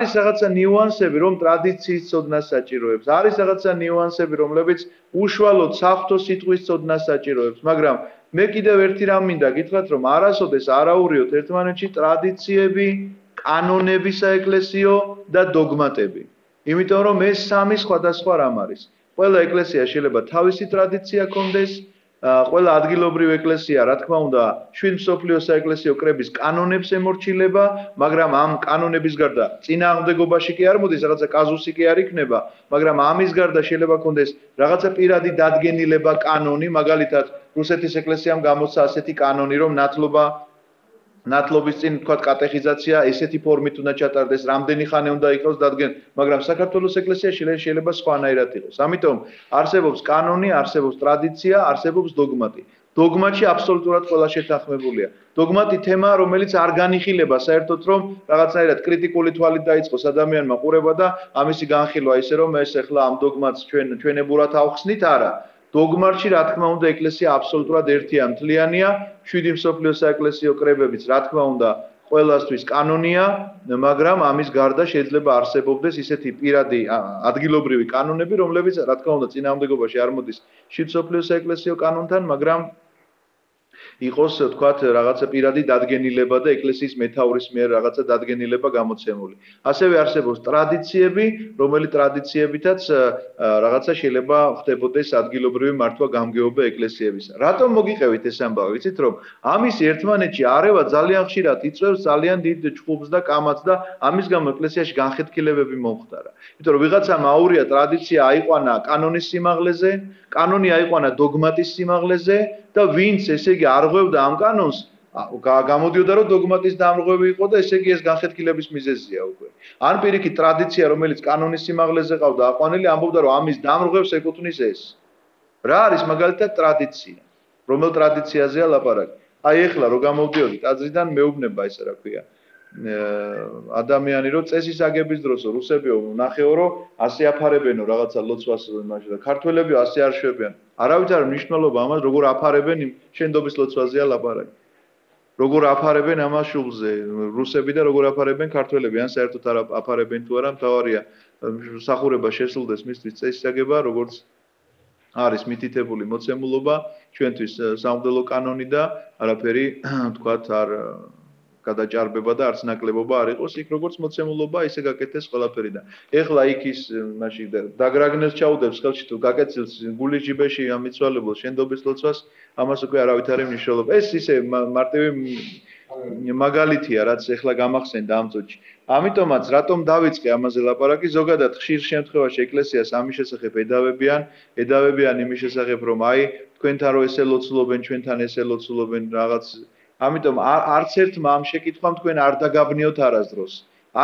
არის რაღაცა ნიუანსები, რომ ტრადიციის ცოდნას საჭიროებს. არის რაღაცა ნიუანსები, რომლებიც უშუალოდ საღვთო სიტყვის ცოდნას საჭიროებს, მაგრამ მე კიდევ ერთი რამ მინდა გითხრათ, რომ არასოდეს არაურიოთ ერთმანეთში ტრადიციები, კანონები საეკლესიო და დოგმატები. იმიტომ რომ ეს სამი სხვადასხვა რამ არის. ყველა ეკლესია შეიძლება თავისი ტრადიცია ჰქონდეს, ყველა ადგილობრივი ეკლესია, რა თქმა უნდა, შვიდ მსოფლიოს საეკლესიო კრების კანონებს ემორჩილება, მაგრამ ამ კანონების გარდა წინააღმდეგობაში კი არ მოდის, რაღაცა კაზუსი კი არ იქნება, მაგრამ ამის გარდა შეიძლება ჰქონდეს რაღაცა პირადი დადგენილება, კანონი, მაგალითად, რუსეთის ეკლესიამ გამოსცა ასეთი კანონი, რომ ნათლობის წინ თქვათ კატეხიზაცია ესეთი ფორმით უნდა ჩატარდეს, რამდენი ხანი უნდა იქნოს დადგენილი, მაგრამ საქართველოს ეკლესია შეიძლება სხვანაირად იყოს. ამიტომ არსებობს კანონი, არსებობს ტრადიცია, არსებობს დოგმატი. დოგმატში აბსოლუტურად ყველა შეთანხმებულია. დოგმატი თემაა, რომელიც არ განიხილება საერთოდ, რომ რაღაცნაირად კრიტიკული თვალით დაიწყოს ადამიანმა ყურება და ამისი განხილვა ისე რომ ეს ახლა ამ დოგმატს ჩვენებურად ავხსნით, არა. დოგმატში რა თქმა უნდა ეკლესია აბსოლუტურად ერთია, მთლიანია, შვიდი მსოფლიოს საეკლესიო კრებებიც რა თქმა უნდა ყველასთვის კანონია, მაგრამ ამის გარდა შეიძლება არსებობდეს ისეთი პირადი ადგილობრივი კანონები, რომლებიც რა თქმა უნდა წინააღმდეგობაში არ მოდის შვიდი მსოფლიოს საეკლესიო კანონთან, მაგრამ იყოს თქვათ რაღაცა პირადი დადგენილება და ეკლესიის მეთაურის მიერ რაღაცა დადგენილება გამოცემული. ასევე არსებობს ტრადიციები, რომელიც ტრადიციებითაც რაღაცა შეიძლება ხდებოდეს ადგილობრივი მართვა-გამგეობა ეკლესიებისა. რატომ მოგიყევით ეს ამბავი? ვიცით რომ ამის ერთმანეთში არევა ძალიან ხშირად იწვევს ძალიან დიდ ჭხუბს და კამათს და ამის გამო ეკლესიაში განხეთქილებები მომხდარა. იმიტომ რომ ვიღაცამ აურია ტრადიცია აიყვანა კანონის სიმაღლეზე, კანონი აიყვანა დოგმატის სიმაღლეზე და ვინც ესე იგი არღვევდა ამ კანონს, გამოდიოდა რომ დოგმატის დამრღვევი იყო და ესე იგი ეს განხეთქილების მიზეზია უკვე. ან პირიქით ტრადიცია, რომელიც კანონის სიმაღლეზე ყავდა აყვანილი, ამბობდა რომ ამის დამრღვევს ეკუთვნის ეს. რა არის მაგალითად ტრადიცია? რომელ ტრადიციაზეა ლაპარაკი? აი ეხლა რო გამოვდიოდი ტაძრიდან მეუბნება ესე რა ქვია. ადამიანი რომ წესის აგების დროსო რუსებიო ნახეო რომ ასე აფარებენო რაღაცა ლოცვას იმაში და ქართველებიო ასე არ შვებიან. არავით არ მნიშვნელობა ამას როგორ აფარებენ შენდობის ლოცვაზეა ლაპარაკი. როგორ აფარებენ ამას შუბლზე რუსები და როგორ აფარებენ ქართველები ან საერთოდ არ აფარებენ თუ არა მთავარია სახურება შესულდეს მისთვის წესის აგება როგორც არის მითითებული მოცემულობა ჩვენთვის სამღვდელო კანონი და არაფერი თქვათ არ გადაჭარბება და არც ნაკლებობა არ იყოს იქ როგორც მოცემულობა ისე გაკეთდეს ყველაფერი და ეხლა იქ ის მაშინ დაგრაგნელს ჩაუდებს ხელში თუ გაკეთილს გულის ჯიბეში ამიცვალებელ შენდობის ლოცვას ამას უკვე არავით არ მნიშვნელობა ეს ისე მარტივი მაგალითია რაც ეხლა გამახსენდა ამ წუთში ამიტომაც რატომ დავიწყე ამაზე ლაპარაკი ზოგადად ხშირ შემთხვევაში ეკლესიას ამის შესახებ ედავებიან იმის შესახებ რომ აი თქვენთან რო ესე ლოცულობენ ჩვენთან ესე ლოცულობენ რაღაც ამიტომ არც ერთმა ამ შეკითხვამ თქვენ არ დაგაბნიოთ არასდროს.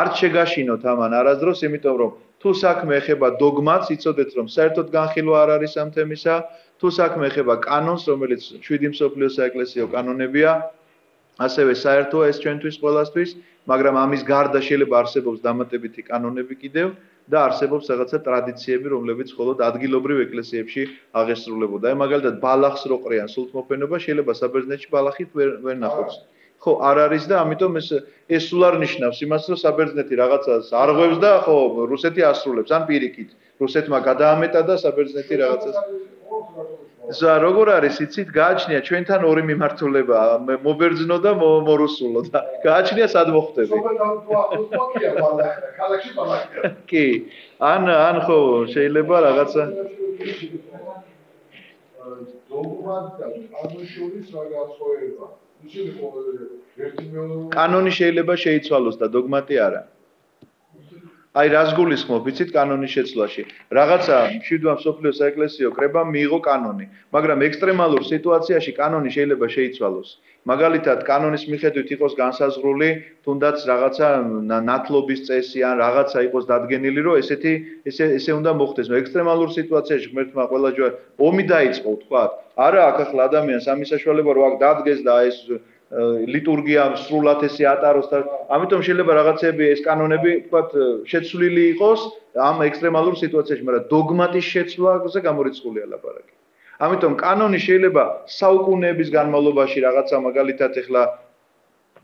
არც შეგაშინოთ ამან არასდროს, იმიტომ რომ თუ საქმე ეხება დოგმატს, იცოდეთ რომ საერთოდ განხილვა არ არის ამ თემისა, თუ საქმე ეხება კანონს, რომელიც შვიდი მსოფლიოს საეკლესიო კანონებია, ასევე საერთოა ეს ჩვენთვის ყველასთვის, მაგრამ ამის გარდა შეიძლება არსებობს დამატებითი კანონები კიდევ და არსებობს რაღაცა ტრადიციები, რომლებიც მხოლოდ ადგილობრივ ეკლესიებში აღესრულებოდა. აი მაგალითად ბალახს რო ყრიან სულთმოფენობა, შეიძლება საბერძნეთში ბალახით ვერ ნახოთ. ხო, არ არის და ამიტომ ეს სულ არ ნიშნავს იმას, რომ საბერძნეთი რაღაცას არღვევს და ხო, რუსეთი ასრულებს, ან პირიქით. რუსეთმა გადაამეტა და საბერძნეთი რაღაცას როგორ არის იცით გააჩნია ჩვენთან ორი მიმართულება მობერძნო და მორუსულო და გააჩნია სად მოხვდები კი ან ხო შეიძლება რაღაცა კანონი შეიძლება შეიცვალოს და დოგმატი არა აი რას გულისხმობ, იცით კანონის შეცვლაში. რაღაცა მშვიდმა მსოფლიოს საეკლესიო კრებამ მიიღო კანონი, მაგრამ ექსტრემალურ სიტუაციაში კანონი შეიძლება შეიცვალოს. მაგალითად, კანონის მიხედვით იყოს განსაზღვრული, თუნდაც რაღაცა ნათლობის წესი ან რაღაცა იყოს დადგენილი, რომ ესე უნდა მოხდეს. ექსტრემალურ სიტუაციაში ღმერთმა ყველა ჯერ ომი დაიწყო, თქვა. არა, აქ ახლა ადამიანს ამის საშუალება რო აქ დადგეს და ეს ლიტურგია სრულად ესე ატაროს და ამიტომ შეიძლება რაღაცები ეს კანონები თქვათ შეცვლილი იყოს ამ ექსტრემალურ სიტუაციაში, მაგრამ დოგმატის შეცვლაზე გამორიცხულია ლაპარაკი. ამიტომ კანონი შეიძლება საუკუნეების განმავლობაში რაღაცა მაგალითად ეხლა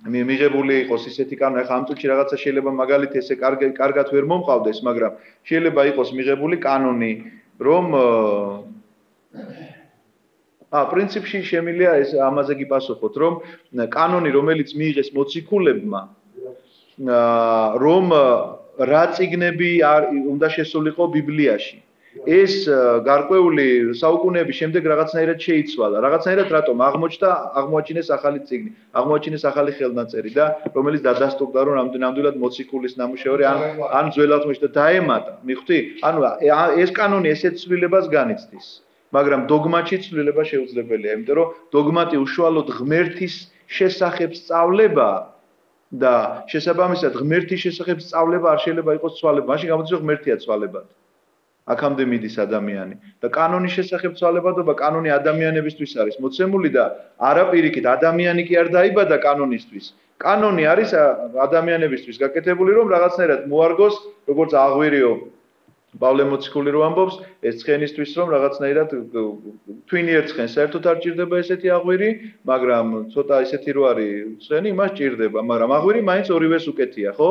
მიღებული იყოს ისეთი კანონი, ახლა ამ წუთში რაღაცა შეიძლება მაგალითად ესე კარგად ვერ მომყავდეს, მაგრამ შეიძლება იყოს მიღებული კანონი, რომ პრინციპში შემიძლია ეს ამაზე გიპასუხოთ, რომ კანონი, რომელიც მიიღეს მოციქულებმა, რომ რა წიგნები უნდა შესულიყო ბიბლიაში. ეს გარკვეული საუკუნეების შემდეგ რაღაცნაირად შეიცვალა. რაღაცნაირად რატომ აღმოაჩინეს ახალი წიგნი, აღმოაჩინეს ახალი ხელნაწერი და რომელიც დადასტურდა რომ ნამდვილად მოციქულის ნამუშევარი ან ძველად მოიშთა დაემატა. მიხვდი? ანუ ეს კანონი ესეთ ცვლილებას განიცდის. მაგრამ დოგმატში ცვლილება შეუძლებელია, იმიტომ რომ დოგმატი უშუალოდ ღმერთის შესახებ სწავლებაა და შესაბამისად ღმერთის შესახებ სწავლება არ შეიძლება იყოს ცვალება. მაშინ გამოდის რომ ღმერთია ცვალებად. აქამდე მიდის ადამიანი და კანონის შესახებ ცვალებადობა კანონი ადამიანებისთვის არის მოცემული და არა პირიქით ადამიანი კი არ დაიბადა კანონისთვის. კანონი არის ადამიანებისთვის გაკეთებული რომ რაღაცნაირად მოარგოს როგორც აღვირიო პავლე მოციქული რო ამბობს ეს ცხენისთვის რომ რაღაცნაირად თვინიერ ცხენს საერთოდ არ ჭირდება ესეთი აღვირი, მაგრამ ცოტა ესეთი რო არის ცხენი მას ჭირდება, მაგრამ აღვირი მაინც ორივეს უკეთია, ხო?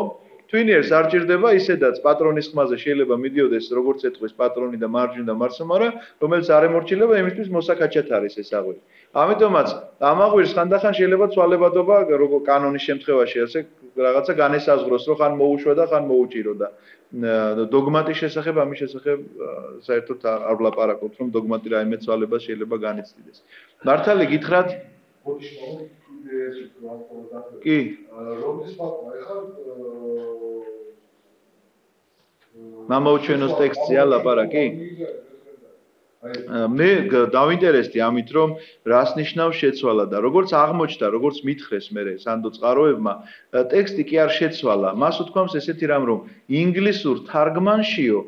თვინიერს არ ჭირდება ისედაც პატრონის ხმაზე შეიძლება მიდიოდეს როგორც ეთქვის პატრონი და მარჯვნივ და მარცხნივ, რომელიც არ ემორჩილება იმისთვის მოსაკაჩად არის ეს აღვირი. ამიტომაც ამ აღვირს ხანდახან შეიძლება ცვალებადობა როგორც კანონის შემთხვევაში ასე რაღაცა განესაზღვროს, რომ ხან მოუშვა და ხან მოუჭირო და დოგმატის შესახებ ამის შესახებ საერთოდ არ ვლაპარაკობთ, რომ დოგმატი რაიმე ცვალებას შეიძლება განიცდიდეს. მართალი გითხრათ? კი. რომის პაპა ეხლა მამაუჩვენოს ტექსტია ლაპარაკი? მე დავინტერესდი ამით, რომ რას ნიშნავს შეცვალა და როგორც აღმოჩნდა, როგორც მითხრეს მე სანდო წყაროებმა, ტექსტი კი არ შეცვალა. მას უთქვამს ესეთი რამ, რომ ინგლისურ თარგმანშიო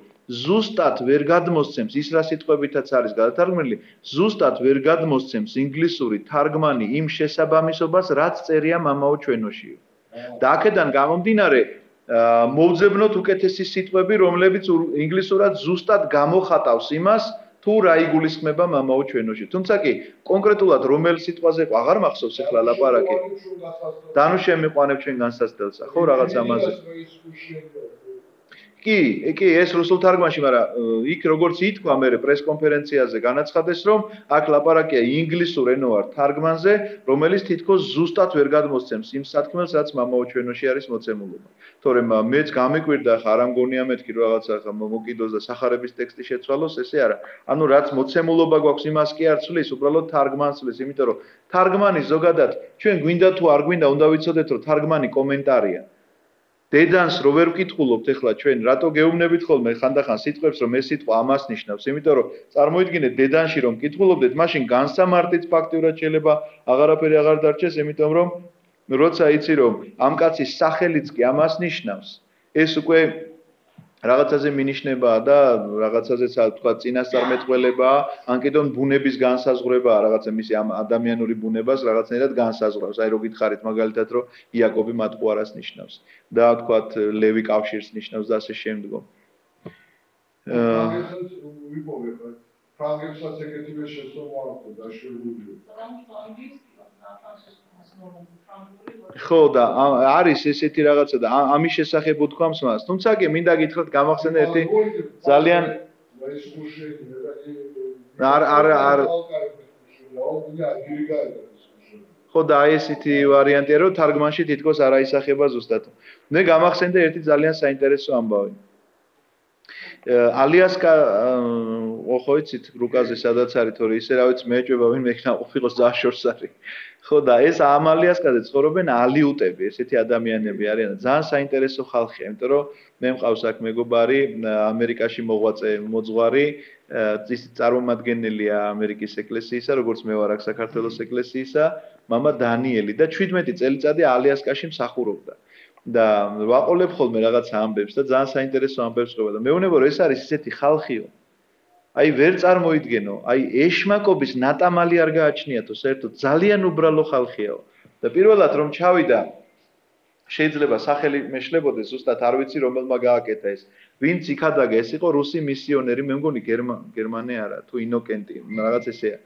ზუსტად ვერ გადმოსცემს ის რა სიტყვებითაც არის გადათარგმნილი, ზუსტად ვერ გადმოსცემს ინგლისური თარგმანი იმ შესაბამისობას, რაც წერია მამაუჩვენოშიო. და აქედან გამომდინარე მოვძებნოთ უკეთესი სიტყვები, რომლებიც ინგლისურად ზუსტად გამოხატავს იმას, თუ რა იგულისხმება მამაუჩვენოში. თუმცა კი კონკრეტულად რომელ სიტყვაზე აღარ მახსოვს ახლა ლაპარაკი. დანუ შემიყვანებ ჩვენ განსაცდელსა, ხო, რაღაც ამაზე. კი, ეს რუსულ თარგმანში, მაგრამ იქ როგორც ითქვა მე პრესკონფერენციაზე განაცხადეს, რომ აქ ლაპარაკია ინგლისურ ენოვარ თარგმანზე, რომელიც თითქოს ზუსტად ვერ გადმოსცემს იმ სათქმელს, რაც მამაუჩვენოში არის მოცემულობა. თორემ მეც გამიკვირდა ხა არ ამგონია მეთქი რომ რაღაცა ხა მოკიდოს და სახარების ტექსტი შეცვალოს, ესე არა. ანუ რაც მოცემულობა გვაქვს, იმას კი არ ცვლის, უბრალოდ თარგმანს ცვლის, იმიტომ რომ თარგმანი ზოგადად ჩვენ გვინდა თუ არ გვინდა, უნდა ვიცოდეთ, რომ თარგმანი კომენტარია. დედანს რო ვერ ვკითხულობთ ახლა ჩვენ რატო გეუბნებით ხოლმე ხანდახან სიტყვებს რომ ეს სიტყვა ამას ნიშნავს, იმიტომ რომ წარმოიდგინეთ დედანში რომ კითხულობდეთ, მაშინ განსამარტიც ფაქტიურად შეიძლება აღარაფერი აღარ დარჩეს, იმიტომ რომ როცა იცი რომ ამ კაცის სახელიც კი ამას ნიშნავს, ეს უკვე რაღაცაზე მინიშნებაა და რაღაცაზეც თქვა წინასწარმეტყველებაა, ან კიდევ ბუნების განსაზღვრებაა, რაღაცა მისი ამ ადამიანური ბუნებას რაღაცნაირად განსაზღვრავს. აი რო გითხარით მაგალითად რომ იაკობი მატყუარას ნიშნავს და თქვათ ლევი კავშირს ნიშნავს და ასე შემდგომ. ფრანგებსაც ეგეთივე შესწავლა აქვს დაშვებული. ხო და არის ესეთი რაღაცა და ამის შესახებ უთქვამს მას. თუმცა კი მინდა გითხრათ გამახსენე ერთი ძალიან ხო და აი ესეთი ვარიანტია რომ თარგმანში თითქოს არ აისახება ზუსტად. მე გამახსენდა ერთი ძალიან საინტერესო ამბავი. ალიასკა ხო იცით რუკაზე სადაც არის თორე ისე რა ვიცი მეეჭვება ვინმე იქნა ყოფილოს ზაშორს არის. ხო და ეს ამ ალიასკაზე ცხოვრობენ ალიუტები, ესეთი ადამიანები არიან. ძალიან საინტერესო ხალხია, იმიტომ რომ მე მყავს აქ მეგობარი ამერიკაში მოღვაწე მოძღვარი, ის წარმომადგენელია ამერიკის ეკლესიისა, როგორც მე ვარ აქ საქართველოს ეკლესიისა, მამა დანიელი და 17 წელიწადი ალიასკაში მსახურობდა. და ვაყოლებ ხოლმე რაღაც ამბებს და ძალიან საინტერესო ამბებს ყვება და მეუბნება რომ ეს არის ისეთი ხალხიო. აი ვერ წარმოიდგენო, აი ეშმაკობის ნატამალი არ გააჩნიათო, საერთოდ ძალიან უბრალო ხალხიაო. და პირველად რომ ჩავიდა, შეიძლება სახელი მეშლებოდეს, ზუსტად არ ვიცი რომელმა გააკეთა ეს. ვინც იქადაგა, ეს იყო რუსი მისიონერი, მე მგონი გერმანე არა, თუ ინოკენტი, რაღაც ესეა.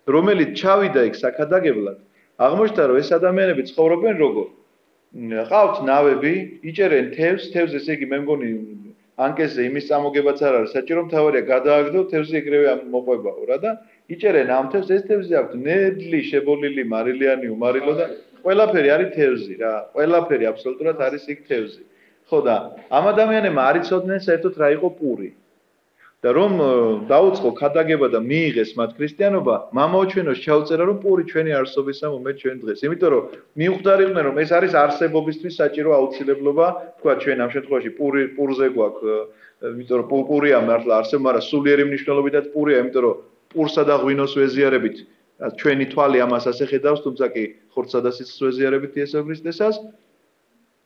რომელიც ჩავიდა იქ საქადაგებლად, აღმოჩნდა რომ ეს ადამიანები ცხოვრობენ როგორ? ყავთ ნავები, იჭერენ თევზს, ესე იგი მე მგონი ანკეზე იმის წამოგებაც არ არის საჭირო, მთავარია გადააგდო თევზი ეგრევე მოყვებაო რა და იჭერენ ამ თევზს, ეს თევზი აქვს ნედლი, შებოლილი, მარილიანი, უმარილო და ყველაფერი არის თევზი რა, ყველაფერი აბსოლუტურად არის იქ თევზი. ხო და ამ ადამიანებმა არ იცოდნენ საერთოდ რა იყო პური. და რომ დაუწყო ქადაგება და მიიღეს მათ ქრისტიანობა, მამაოჩვენოს ჩაუწერა რომ პური ჩვენი არსობისა მომენტ ჩვენ დღეს. იმიტომ რომ მიუხვდარიყვნენ რომ ეს არის არსებობისთვის საჭირო აუცილებლობა, თქვა ჩვენ ამ შემთხვევაში პურზე გვაქვს, იმიტომ რომ პურია მართლა არსებობა, მაგრამ სულიერი მნიშვნელობითაც პურია, იმიტომ რომ პურსა და ღვინოს ვეზიარებით ჩვენი თვალი ამას ასე ხედავს, თუმცა კი ხორცსა და სისხლს ვეზიარებით იესო ქრისტესას.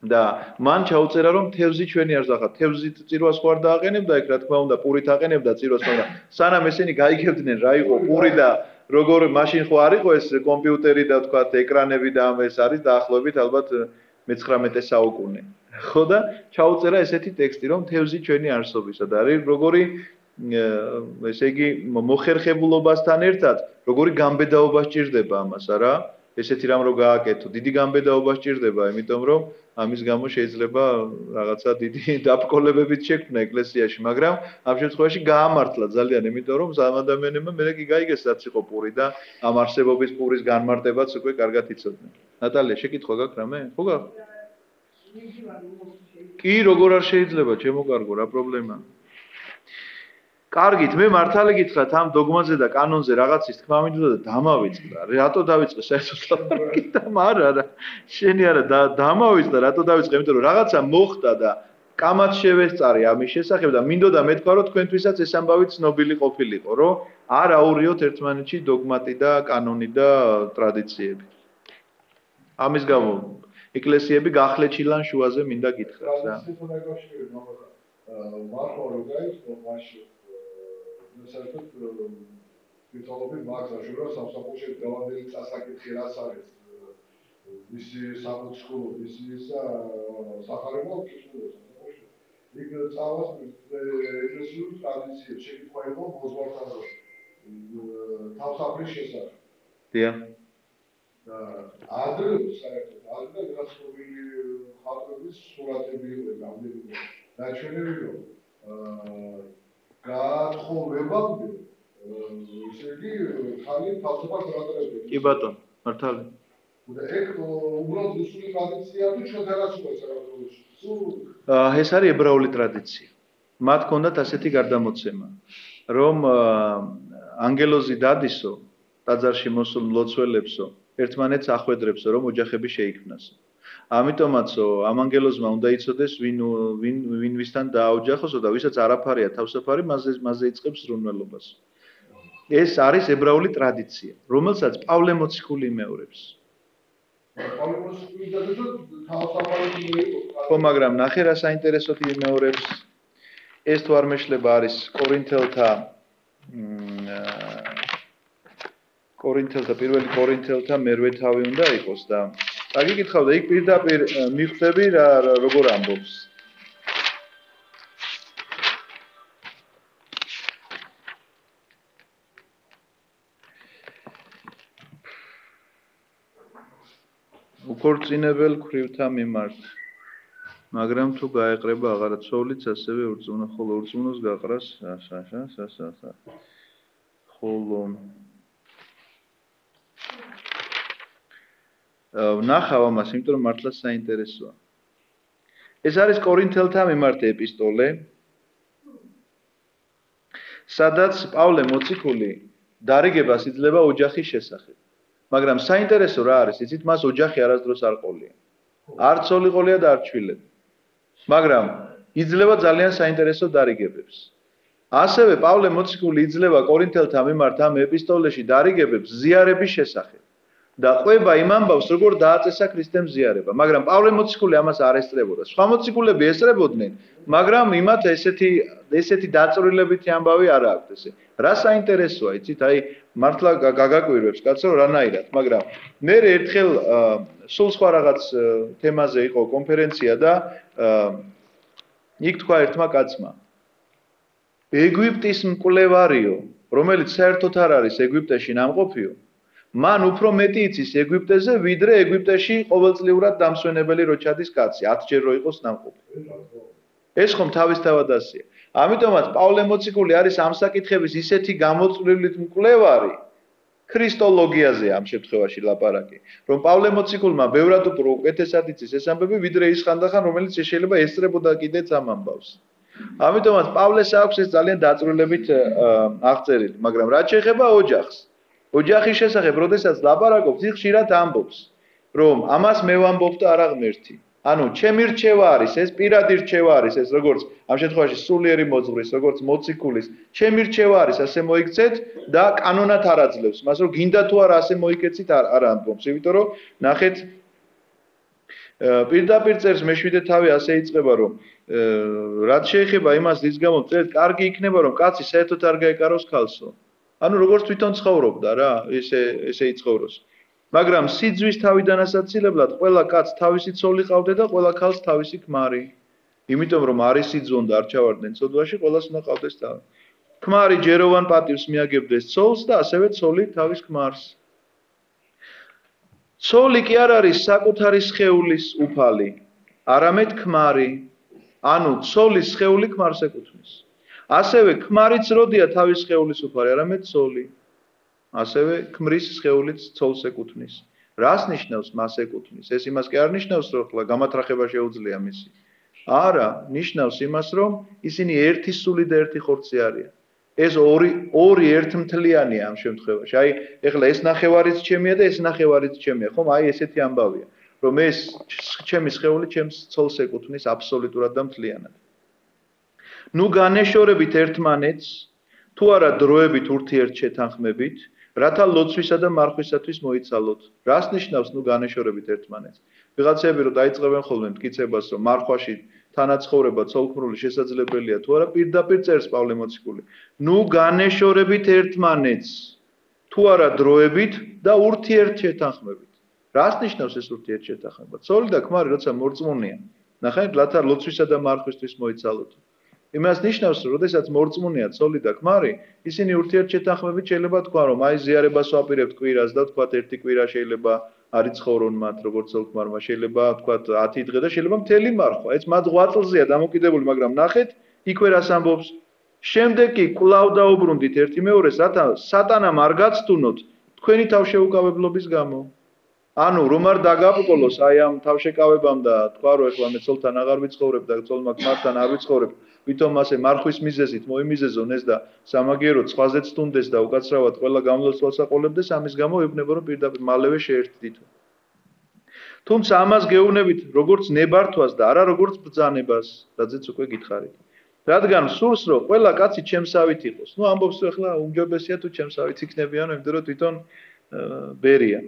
და მან ჩაუწერა რომ თევზი ჩვენი არ ზახა თევზით წირვას ხوار დააყენებდა ეგ რა თქმა უნდა პურით აყენებდა წირვას მაგრამ სანამ ესენი გაიგებდნენ რა იყო პური და როგორ მაშინ ხო არ იყო ეს კომპიუტერი და თქვა ეკრანები და ამ ეს არის დაახლოებით ალბათ მე-19 საუკუნე ხო და ჩაუწერა ესეთი ტექსტი რომ თევზი ჩვენი არსობისა და არის როგორი ესე იგი მოხერხებულობასთან ერთად როგორი გამბედაობა სჭირდება ამას არა ესეთი რამ რო გააკეთო დიდი გამბედაობა სჭირდება იმიტომ რომ ამის გამო შეიძლება რაღაცა დიდი დაბკოლებებით შექმნა ეკლესიაში, მაგრამ ამ შემთხვევაში გაამართლა ძალიან, იმიტომ რომ ამ ადამიანებმა მე კი გაიგეს რაც იყო პური და ამ არსებობის პურის განმარტებაც უკვე კარგად იცოდნენ. ნატალია, შეკითხვა გაქვს რამე? ხო გაქვს? კი, როგორ არ შეიძლება, ჩემო კარგო, რა პრობლემაა? კარგით, მე მართალი გითხრათ ამ დოგმაზე და კანონზე რაღაცის თქმა მინდოდა და დამავიწყდა. რატო დავიწყე საერთოდ ლაპარაკი და არა. შენი არა დამავიწყდა, რატო დავიწყე, იმიტომ რომ რაღაცა მოხდა და კამაც შევესწარი ამის შესახებ და მინდოდა მეთქვა რომ თქვენთვისაც ეს ამბავი ცნობილი ყოფილიყო, რომ არ აურიოთ ერთმანეთში დოგმატი და კანონი და ტრადიციები. ამის გამო ეკლესიები გახლეჩილან შუაზე მინდა გითხრათ რა. საერთოდ ვიტყობი მაგას რომ სამსახურში დავანდელი წასაკითხი რაც არის მისი სამოწყულო მისი სახარებო კითხულობს სამსახურში იქ წავას ეკლესიური ტრადიცია შეკითხვა იყო მოზღვართან რომ თავსაფრის შესახებ დიახ და ადრე საერთოდ ადრე გასწრებული ხალხების სურათები იყო გამდიდრებული დაჩვენები რომ გათხოვებამდე ისე იგი ხალი თავსაფარს რატარებდა კი ბატონო მართალი და ეგ უბრალოდ რუსული ტრადიცია თუ ჩვენთან რაც უკვე საქართველოში ეს არის ებრაული ტრადიცია მათ ჰქონდათ ასეთი გარდამოცემა რომ ანგელოზი დადისო ტაძარში მოსულ მლოცველებსო ერთმანეთს ახვედრებსო რომ ოჯახები შეიქმნასო ამიტომაცო ამ ანგელოზმა უნდა იცოდეს ვინ ვისთან დააოჯახოსო და ვისაც არაფარია თავსაფარი მასზე იწყებს ზრუნველობას ეს არის ებრაული ტრადიცია რომელსაც პავლე მოციქული იმეორებს პავლე მოციქული დადო თავსაფარი იყო ხო მაგრამ ნახე რა საინტერესოდ იმეორებს ეს თუ არ მეშლება არის პირველი კორინთელთა მერვე თავი უნდა იყოს და აგიკითხავდა იქ პირდაპირ მიხვდები რა როგორ ამბობს უქორწინებელ ქვრივთა მიმართ მაგრამ თუ გაეყრება აღარა ცოლიც ასევე ურწმუნო ხოლო ურწმუნოს გაყრას ხოლო ნახავ ამას, იმიტომ რომ მართლა საინტერესოა. ეს არის კორინთელთა მიმართ ეპისტოლე, სადაც პავლე მოციქული დარიგებას იძლევა ოჯახის შესახებ. მაგრამ საინტერესო რა არის, იცით, მას ოჯახი არასდროს არ ყოლია. არ ცოლი ყოლია და არ ჩვილები. მაგრამ იძლევა ძალიან საინტერესო დარიგებებს. ასევე პავლე მოციქული იძლევა კორინთელთა მიმართ ამ ეპისტოლეში დარიგებებს ზიარების შესახებ. და ყვება იმ ამბავს, როგორ დააწესა ქრისტემ ზიარება, მაგრამ პავლე მოციქული ამას არ ესწრებოდა. სხვა მოციქულები ესწრებოდნენ, მაგრამ იმათ ესეთი დაწვრილებითი ამბავი არ აქვს ესე. რა საინტერესოა, იცით, აი მართლა გაგაკვირვებს კაცო რანაირად, მაგრამ მე ერთხელ სულ სხვა რაღაც თემაზე იყო კონფერენცია და იქ თქვა ერთმა კაცმა ეგვიპტის მკვლევარიო, რომელიც საერთოდ არ არის ეგვიპტეში ნამყოფიო მან უფრო მეტი იცის ეგვიპტეზე, ვიდრე ეგვიპტეში ყოველწლიურად დამსვენებელი რო ჩადის კაცი, 10-ჯერ რო იყოს ნამყოფი. ეს ხომ თავისთავად ასეა. ამიტომაც პავლე მოციქული არის ამ საკითხების ისეთი გამოწვლილით მკვლევარი, ქრისტოლოგიაზე ამ შემთხვევაში ლაპარაკი, რომ პავლე მოციქულმა ბევრად უფრო უკეთესად იცის ეს ამბები, ვიდრე ის ხანდახან, რომელიც შეიძლება ესწრებოდა კიდეც ამ ამბავს. ამიტომაც პავლეს აქვს ეს ძალიან დაწვრილებით აღწერილი, მაგრამ რაც შეეხება ოჯახს, ოჯახის შესახებ, როდესაც ლაპარაკობს, ის ხშირად ამბობს, რომ ამას მე ვამბობ და არა ღმერთი. ანუ ჩემი რჩევა არის ეს, პირადი რჩევა არის ეს, როგორც ამ შემთხვევაში სულიერი მოძღვრის, როგორც მოციქულის, ჩემი რჩევა არის ასე მოიქცეთ და კანონად არ აძლევს. მას რომ გინდა თუ არა ასე მოიქეცით არ ამბობს, იმიტომ რომ ნახეთ პირდაპირ წერს მეშვიდე თავი ასე იწყება, რომ რაც შეეხება იმას ის გამო წერს, კარგი იქნება რომ კაცი საერთოდ არ გაეკაროს ქალსო. ანუ როგორც თვითონ ცხოვრობდა რა, ესე იცხოვროს. მაგრამ სიძვის თავიდან ასაცილებლად ყველა კაცს თავისი ცოლი ყავდა და ყველა ქალს თავისი ქმარი. იმიტომ რომ არის სიძვონდა არ ჩავარდნენ ცოდვაში, ყველას უნდა ყავდეს თავი. ქმარი ჯეროვან პატივს მიაგებდეს ცოლს და ასევე ცოლი თავის ქმარს. ცოლი კი არ არის საკუთარი სხეულის უფალი, არამედ ქმარი. ანუ ცოლის სხეული ქმარს ეკუთვნის. ასევე ქმარიც როდია თავის სხეულის უფალი, არამედ ცოლი. ასევე ქმრის სხეულიც ცოლს ეკუთვნის. რას ნიშნავს მას ეკუთვნის? ეს იმას კი არ ნიშნავს, რომ ხლა გამათრახება შეუძლია მისი. არა, ნიშნავს იმას, რომ ისინი ერთი სული და ერთი ხორცი არიან. ეს ორი ერთმთლიანია ამ შემთხვევაში. აი, ეხლა ეს ნახევარიც ჩემია და ეს ნახევარიც ჩემია, ხომ? აი ესეთი ამბავია, რომ ეს ჩემი სხეული ჩემს ცოლს ეკუთვნის აბსოლუტურად და მთლიანად. ნუ განეშორებით ერთმანეთს, თუ არა დროებით ურთიერთშეთანხმებით, რათა ლოცვისა და მარხვისათვის მოიცალოთ. რას ნიშნავს ნუ განეშორებით ერთმანეთს? ვიღაცები რომ დაიწყებენ ხოლმე მტკიცებას, რომ მარხვაში თანაცხოვრება ცოლქმრული შესაძლებელია თუ არა, პირდაპირ წერს პავლე მოციქული. ნუ განეშორებით ერთმანეთს, თუ არა დროებით და ურთიერთშეთანხმებით. რას ნიშნავს ეს ურთიერთშეთანხმება? ცოლი და ქმარი როცა მორწმუნეა. ნახეთ, რათა ლოცვისა და მარხვისთვის მოიცალოთ. იმას ნიშნავს, რომ როდესაც მორწმუნეა ცოლი და ქმარი, ისინი ურთიერთშეთანხმებით შეიძლება თქვა, რომ აი ზიარებას ვაპირებთ კვირას და თქვა ერთი კვირა შეიძლება არ იცხოვრონ მათ, როგორც ცოლ-ქმარმა, შეიძლება თქვა 10 დღე და შეიძლება მთელი მარხვა. ეს მათ 8 წელზეა დამოკიდებული, მაგრამ ნახეთ, იქვე რას ამბობს. შემდეგ კი კვლავ დაუბრუნდით ერთი მეორეს, რათა სატანამ არ გაცდუნოთ თქვენი თავშეუკავებლობის გამო. ანუ რომ არ დაგაბრკოლოს აი ამ თავშეკავებამ და თქვა, რომ ეხლა მე ცოლთან აღარ ვიცხოვრებ და ცოლმა ქმართან არ ვიცხოვრებ, ვითომ ასე მარხვის მიზეზით მოიმიზეზონ ეს და სამაგიეროდ სხვაზე ცდუნდეს და უკაცრავად ყველა გამლოცვალს აყოლებდეს, ამის გამო ეუბნება რომ პირდაპირ მალევე შეერთდით. თუმცა ამას გეუბნებით როგორც ნებართვას და არა როგორც ბრძანებას, რადგანაც უკვე გითხარით. რადგან სურს რომ ყველა კაცი ჩემსავით იყოს. ნუ ამბობს რომ ეხლა უმჯობესია თუ ჩემსავით იქნებიან, იმიტომ რომ თვითონ ბერია.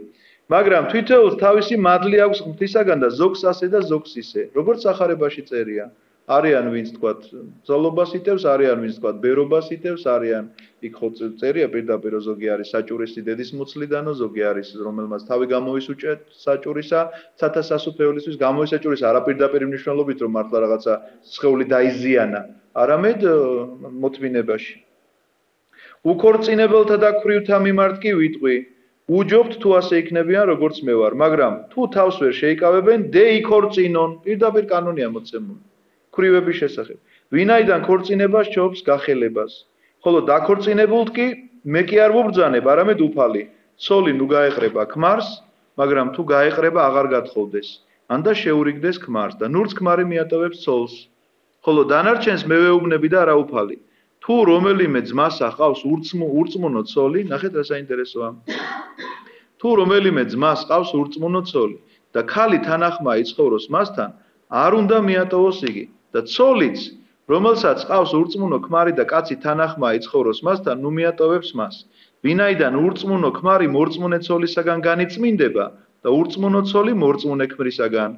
მაგრამ თვითონს თავისი მადლი აქვს ღვთისაგან და ზოგს ასე და ზოგს ისე. როგორც სახარებაში წერია. არიან ვინც თქვათ ზოლობას იტევს, არიან ვინც თქვათ ბერობას იტევს, არიან იქ ხო წერია პირდაპირ ზოგი არის საჭურისი დედის მუცლიდანო, ზოგი არის რომელმაც თავი გამოისუჭა საჭურისა, სათა სასუფეულისთვის გამოისაჭურისა, არა პირდაპირ მნიშვნელობით რომ მართლა რაღაცა სხეული დაიზიანა, არამედ მოთმინებაში. უქორწინებელთა და ქვრივთა მიმართ კი ვიტყვი, უჯობთ თუ ასე იქნებიან როგორც მე ვარ, მაგრამ თუ თავს ვერ შეიკავებენ, დეიქორწინონ, პირდაპირ კანონია მოცემული. ქვრივების შესახებ. ვინაიდან ქორწინება სჯობს გახელებას. ხოლო დაქორწინებულთ კი მე კი არ ვუბრძანებ, არამედ უფალი. ცოლი ნუ გაეყრება ქმარს, მაგრამ თუ გაეყრება აღარ გათხოვდეს. ან და შეურიგდეს ქმარს და ნურც ქმარი მიატოვებს ცოლს. ხოლო დანარჩენს მე ვეუბნები და არა უფალი. თუ რომელიმე ძმას ახავს ურწმუნო ცოლი, ნახეთ რა საინტერესოა. თუ რომელიმე ძმას ყავს ურწმუნო ცოლი და ქალი თანახმა იცხოვროს მასთან, არ უნდა მიატოვოს იგი. და ცოლიც, რომელსაც ყავს ურწმუნო ქმარი და კაცი თანახმა იცხოვროს მასთან, ნუ მიატოვებს მას. ვინაიდან ურწმუნო ქმარი მორწმუნე ცოლისაგან განიწმინდება და ურწმუნო ცოლი მორწმუნე ქმრისაგან.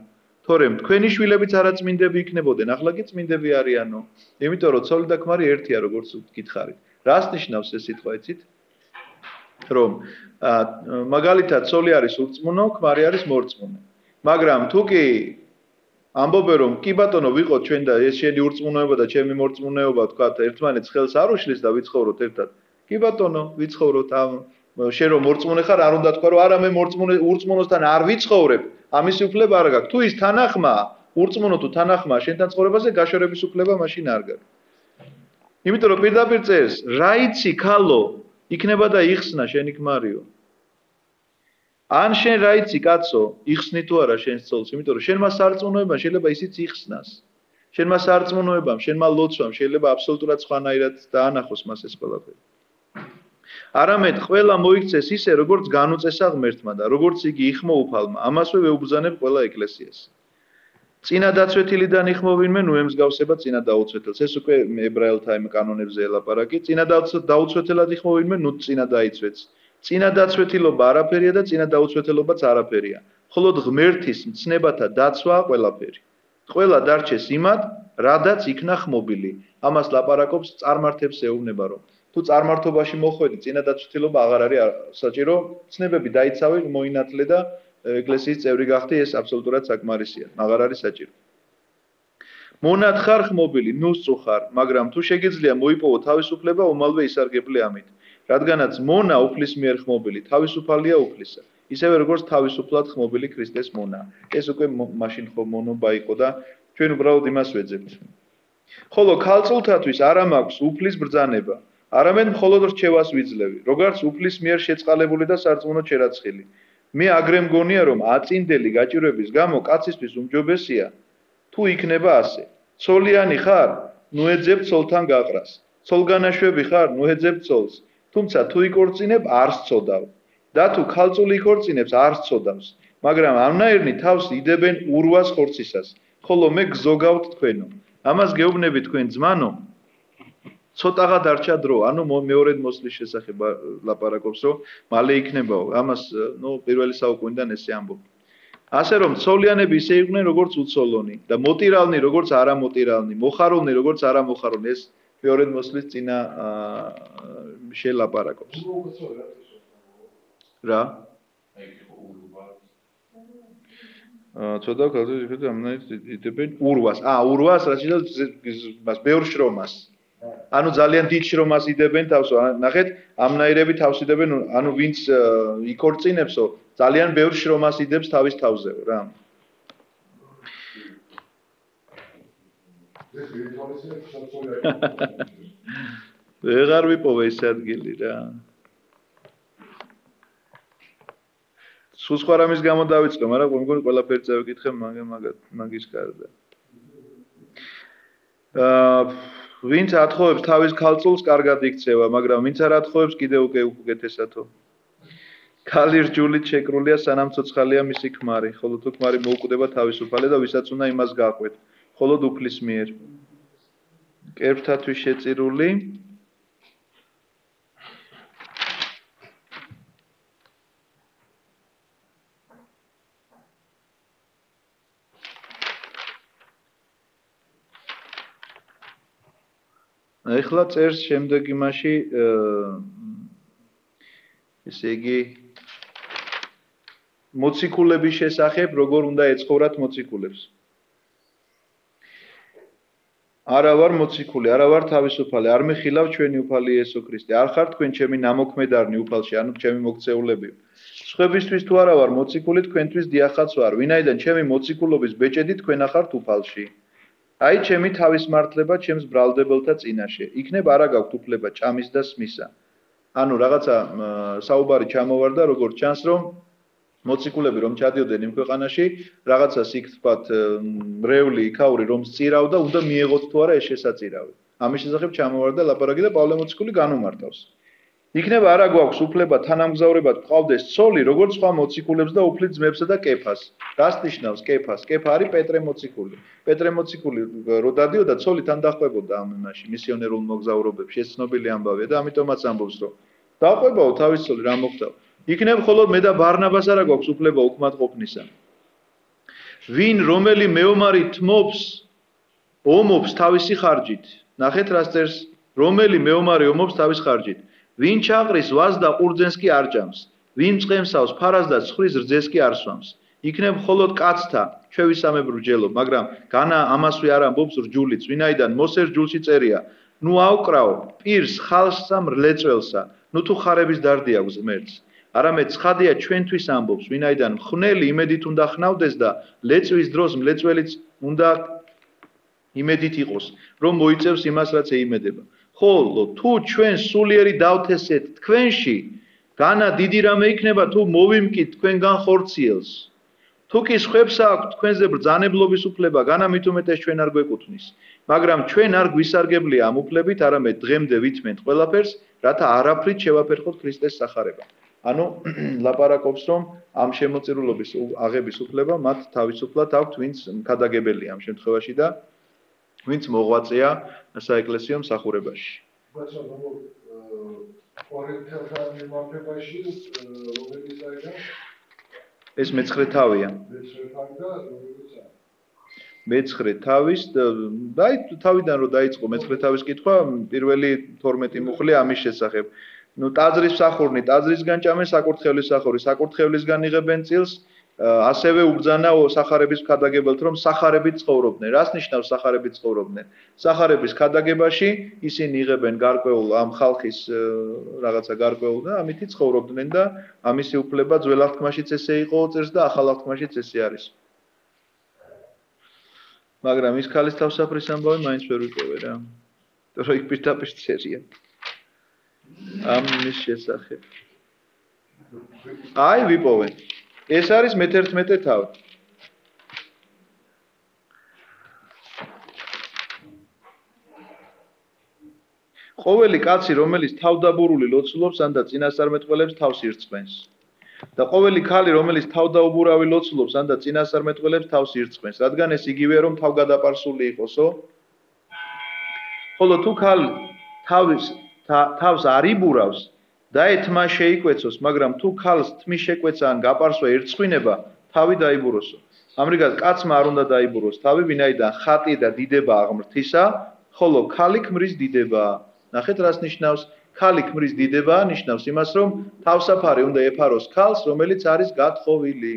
თორემ თქვენი შვილებიც არაწმინდები იქნებოდნენ, ახლა კი წმინდები არიანო. იმიტომ რომ ცოლი და ქმარი ერთია, როგორც გითხარით. რას ნიშნავს ეს სიტყვა, იცით? რომ მაგალითად ცოლი არის ურწმუნო, ქმარი არის მორწმუნე. მაგრამ თუ კი ამბობენ რომ კი ბატონო ვიყოთ ჩვენ და ეს შენი ურწმუნოება და ჩემი მორწმუნეობა თქვა ერთმანეთს ხელს არ უშლის და ვიცხოვროთ ერთად. კი ბატონო, ვიცხოვროთ ამ შენ რომ მორწმუნე ხარ, არ უნდა თქვა რომ არა მე ურწმუნოსთან არ ვიცხოვრებ, ამის უფლება არ გაქვს. თუ ის თანახმაა, ურწმუნო თუ თანახმაა შენთან ცხოვრებაზე, გაშორების უფლება მაშინ არ გაქვს. იმიტომ რომ პირდაპირ წერს, რა იცი ქალო, იქნება და იხსნა შენი ქმარიო. ან შენ რა იცი კაცო, იხსნი თუ არა შენს ცოლს, იმიტომ რომ შენმა სარწმუნოებამ შეიძლება ისიც იხსნას. შენმა სარწმუნოებამ, შენმა ლოცვამ შეიძლება აბსოლუტურად სხვანაირად დაანახოს მას ეს ყველაფერი. არამედ ყველა მოიქცეს ისე, როგორც განუწესა ღმერთმა და როგორც იგი იხმოუფალმა, ამასვე ვეუბრძანებ ყველა ეკლესიას. წინა დაცვეთილიდან იხმოვინმე, ნუ ემსგავსება წინა დაუცვეთელს. ეს უკვე ებრაელთა იმ კანონებზე ელაპარაკი. წინა დაუცვეთელად იხმოვინმე, ნუ წინა დაიცვეთს. წინა დაცვეთილობა არაფერია და წინა დაუცვეთელობაც არაფერია. მხოლოდ ღმერთის მცნებათა დაცვაა ყველაფერი. ყველა დარჩეს იმად, რადაც იქნა ხმობილი. ამას ლაპარაკობს წარმართებს ეუბნება, რომ თუ წარმართობაში მოხვედი, წინა დაცვეთილობა აღარ არის საჭირო, ცნებები დაიცავე, მოინათლე და ეკლესიის წევრი გახდი, ეს აბსოლუტურად საკმარისია, აღარ არის საჭირო. მონად ხარ ხმობილი, ნუ სწუხარ, მაგრამ თუ შეგიძლია მოიპოვო თავისუფლება, უმალვე ისარგებლე ამით. რადგანაც მონა უფლის მიერ ხმობილი, თავისუფალია უფლისა. ისევე როგორც თავისუფლად ხმობილი ქრისტეს მონა. ეს უკვე მაშინ ხო მონობა იყო და ჩვენ უბრალოდ იმას ვეძებთ. ხოლო ქალწულთათვის არ მაქვს უფლის ბრძანება, არამედ მხოლოდ რჩევას ვიძლევი, როგორც უფლის მიერ შეწყალებული და სარწმუნო ჩერაცხილი. მე აგრე მგონია, რომ აწინდელი გაჭირვების გამო კაცისთვის უმჯობესია, თუ იქნება ასე. ცოლიანი ხარ, ნუ ეძებ ცოლთან გაყრას. ცოლგანაშვები ხარ, ნუ ეძებ ცოლს. თუმცა თუ იქორწინებ, არ სცოდავ. და თუ ქალწული იქორწინებს, არ სცოდავს. მაგრამ ამნაირნი თავს იდებენ ურვას ხორცისას. ხოლო მე გზოგავთ თქვენო. ამას გეუბნები თქვენ ძმანო, ცოტაღა დარჩა დრო, ანუ მეორედ მოსვლის შესახებ ლაპარაკობს, რომ მალე იქნებაო. ამას, პირველი საუკუნიდან ესე ამბობ. ასე რომ ცოლიანები ისე იყვნენ, როგორც უცოლონი და მოტირალნი, როგორც არამოტირალნი, მოხარულნი, როგორც არამოხარულნი. ეს მეორედ მოსვლის წინა შელაპარაკობს. რა? ცოტა ქალწულს იფეთე ამნაირ იდებენ ურვას. ურვას, რაც მას ბევრ შრომას. ანუ ძალიან დიდ შრომას იდებენ თავს. ნახეთ, ამნაირები თავს იდებენ, ანუ ვინც იქორწინებსო, ძალიან ბევრ შრომას იდებს თავის თავზეო რა. ვეღარ ვიპოვე ეს ადგილი რა. სულ სხვა რამის გამო დავიწყე, მაგრამ მგონი ყველაფერი წავიკითხე მაგის გარდა. ვინც ათხოვებს თავის ქალწულს, კარგად იქცევა, მაგრამ ვინც არ ათხოვებს, კიდევ უკვე უკეთესათო. ქალი რჯულით შეკრულია, სანამ ცოცხალია მისი ქმარი, ხოლო თუ ქმარი მოუკვდება თავისუფალია და ვისაც უნდა იმას გააყვეთ, მხოლოდ უფლის მიერ. კერპთათვის შეწირული ეხლა წერს შემდეგ იმაში ესე იგი მოციქულების შესახებ როგორ უნდა ეცხოვრათ მოციქულებს. არა ვარ მოციქული, არა ვარ თავისუფალი, არ მეხილავ ჩვენი უფალი იესო ქრისტე. არ ხართ თქვენ ჩემი ნამოქმედარნი უფალში, ანუ ჩემი მოქცეულებიო. სხვებისთვის თუ არა ვარ მოციქული, თქვენთვის დიახაც ვარ. ვინაიდან ჩემი მოციქულობის ბეჭედი თქვენ ახართ უფალში. აი ჩემი თავისმართლება ჩემს ბრალდებელთა წინაშე. იქნებ არა გაქვთ უფლება ჭამის და სმისა. ანუ რაღაცა საუბარი ჩამოვარდა, როგორც ჩანს, რომ მოციქულები რომ ჩადიოდნენ იმ ქვეყანაში, რაღაცას იქ თქვათ მრევლი იქაური რომ სწირავდა, უნდა მიეღოთ თუ არა ეს შესაწირავი. ამის შესახებ ჩამოვარდა ლაპარაკი და პავლე მოციქული განუმართავს. იქნება არა გვაქვს უფლება თანამგზავრებად ყავდეს ცოლი, როგორც სხვა მოციქულებს და უფლით ძმებსა და კეფას. რას ნიშნავს კეფას? კეფა არის პეტრე მოციქული. პეტრე მოციქული რო დადიოდა ცოლი თან დახვებოდა ამ იმაში მისიონერულ მოგზაურობებში. ეს ცნობილი ამბავია და ამიტომაც ამბობს, რომ დაყვებაო თავის ცოლი რა მოხდა. იქნებ მხოლოდ მე და ბარნაბას არა გვაქვს უფლება უკმაყოფნისა. ვინ რომელი მეომარი თმობს, ომობს თავისი ხარჯით. ნახეთ რას წერს, რომელი მეომარი ომობს თავის ხარჯით. ვინ ჩაყრის ვას და ყურძენს კი არ ჭამს. ვინ წყემსავს ფარას და ცხრის რძეს კი არ სვამს. იქნებ მხოლოდ კაცთა ჩვევისამებრ რჯელობ, მაგრამ განა ამასვე არ ამბობს რჯულიც, ვინაიდან მოსე რჯულში წერია. ნუ ავკრავ პირს ხალხსა მრლეწველსა, ნუ თუ ხარების დარდი აქვს ღმერთს. არამედ ცხადია ჩვენთვის ამბობს, ვინაიდან მხნელი იმედით უნდა ხნავდეს და ლეწვის დროს მლეწველიც უნდა იმედით იყოს, რომ მოიწევს იმას, რაც ეიმედება. ხოლო თუ ჩვენ სულიერი დავთესეთ თქვენში, განა დიდი რამე იქნება თუ მოვიმკით თქვენგან ხორციელს. თუ კი სხვებს აქვთ თქვენზე ბრძანებლობის უფლება, განა მით უმეტეს ჩვენ არ გვეკუთვნის. მაგრამ ჩვენ არ გვისარგებლია ამ უფლებით, არამედ დღემდე ვითმენთ ყველაფერს, რათა არაფრით შევაფერხოთ ქრისტეს სახარება. ანუ ლაპარაკობს, რომ ამ შემოწირულობის აღების უფლება მათ თავისუფლად აქვთ, ვინც ქადაგებელია ამ შემთხვევაში და ვინც მოღვაწეა საეკლესიო მსახურებაში. ეს მეცხრე თავია. მეცხრე თავის და თავიდან რომ დაიწყო მეცხრე თავის კითხვა, პირველი 12 მუხლი ამის შესახებ. ნუ ტაძრის მსახურნი ტაძრისგან ჭამენ საკურთხევლის მსახური, საკურთხევლისგან იღებენ წილს, ასევე უბრძანა სახარების ქადაგებელთ, რომ სახარებით ცხოვრობდნენ. რას ნიშნავს სახარებით ცხოვრობდნენ? სახარების ქადაგებაში ისინი იღებენ გარკვეულ ამ ხალხის რაღაცა გარკვეულ და ამითი ცხოვრობდნენ და ამისი უფლება ძველ აღთქმაშიც ესე იყო წერს და ახალ აღთქმაშიც ესე არის. მაგრამ ის ქალის თავსაფრის ამბავი მაინც ვერ ვიპოვე რა. თორე იქ პირდაპირ წერია. ამის შესახებ. აი ვიპოვე. ეს არის მე-11 თავი. ყოველი კაცი, რომელიც თავდაბურული ლოცულობს, ან და წინასწარმეტყველებს თავს ირწმენს. და ყოველი ქალი, რომელიც თავდაუბურავი ლოცულობს, ან და წინასწარმეტყველებს თავს ირწმენს, რადგან ეს იგივეა, რომ თავგადაპარსული იყოსო. ხოლო თუ ქალი თავს არ იბურავს, დაეთმა შეიკვეცოს, მაგრამ თუ ქალს თმის შეკვეცა ან გაპარსვა ერწყვინება, თავი დაიბუროსო. ამრიგად კაცმა არ უნდა დაიბუროს თავი, ვინაიდან ხატი და დიდება აღმრთისა, ხოლო ქალი ქმრის დიდებაა. ნახეთ რას ნიშნავს? ქალი ქმრის დიდება ნიშნავს იმას, რომ თავსაფარი უნდა ეფაროს ქალს, რომელიც არის გათხოვილი.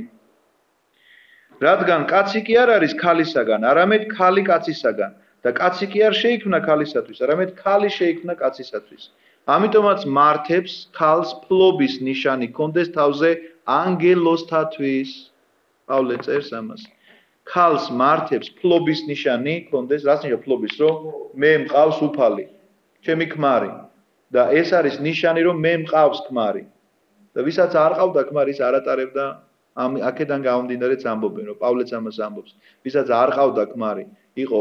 რადგან კაცი კი არ არის ქალისაგან, არამედ ქალი კაცისაგან და კაცი კი არ შეიქმნა ქალისათვის, არამედ ქალი შეიქმნა კაცისათვის. ამიტომაც მართებს ქალს ფლობის ნიშანი კონდეს თავზე ანგელოსთათვის. პავლე წერს ამას. ქალს მართებს ფლობის ნიშანი კონდეს, რას ნიშნავს ფლობის, რომ მე მყავს უფალი, ჩემი ქმარი. და ეს არის ნიშანი, რომ მე მყავს ქმარი. და ვისაც არ ყავდა ქმარი, ის არ ატარებდა აქედან გამომდინარეც ამბობენ, რომ პავლეც ამას ამბობს. ვისაც არ ყავდა ქმარი, იყო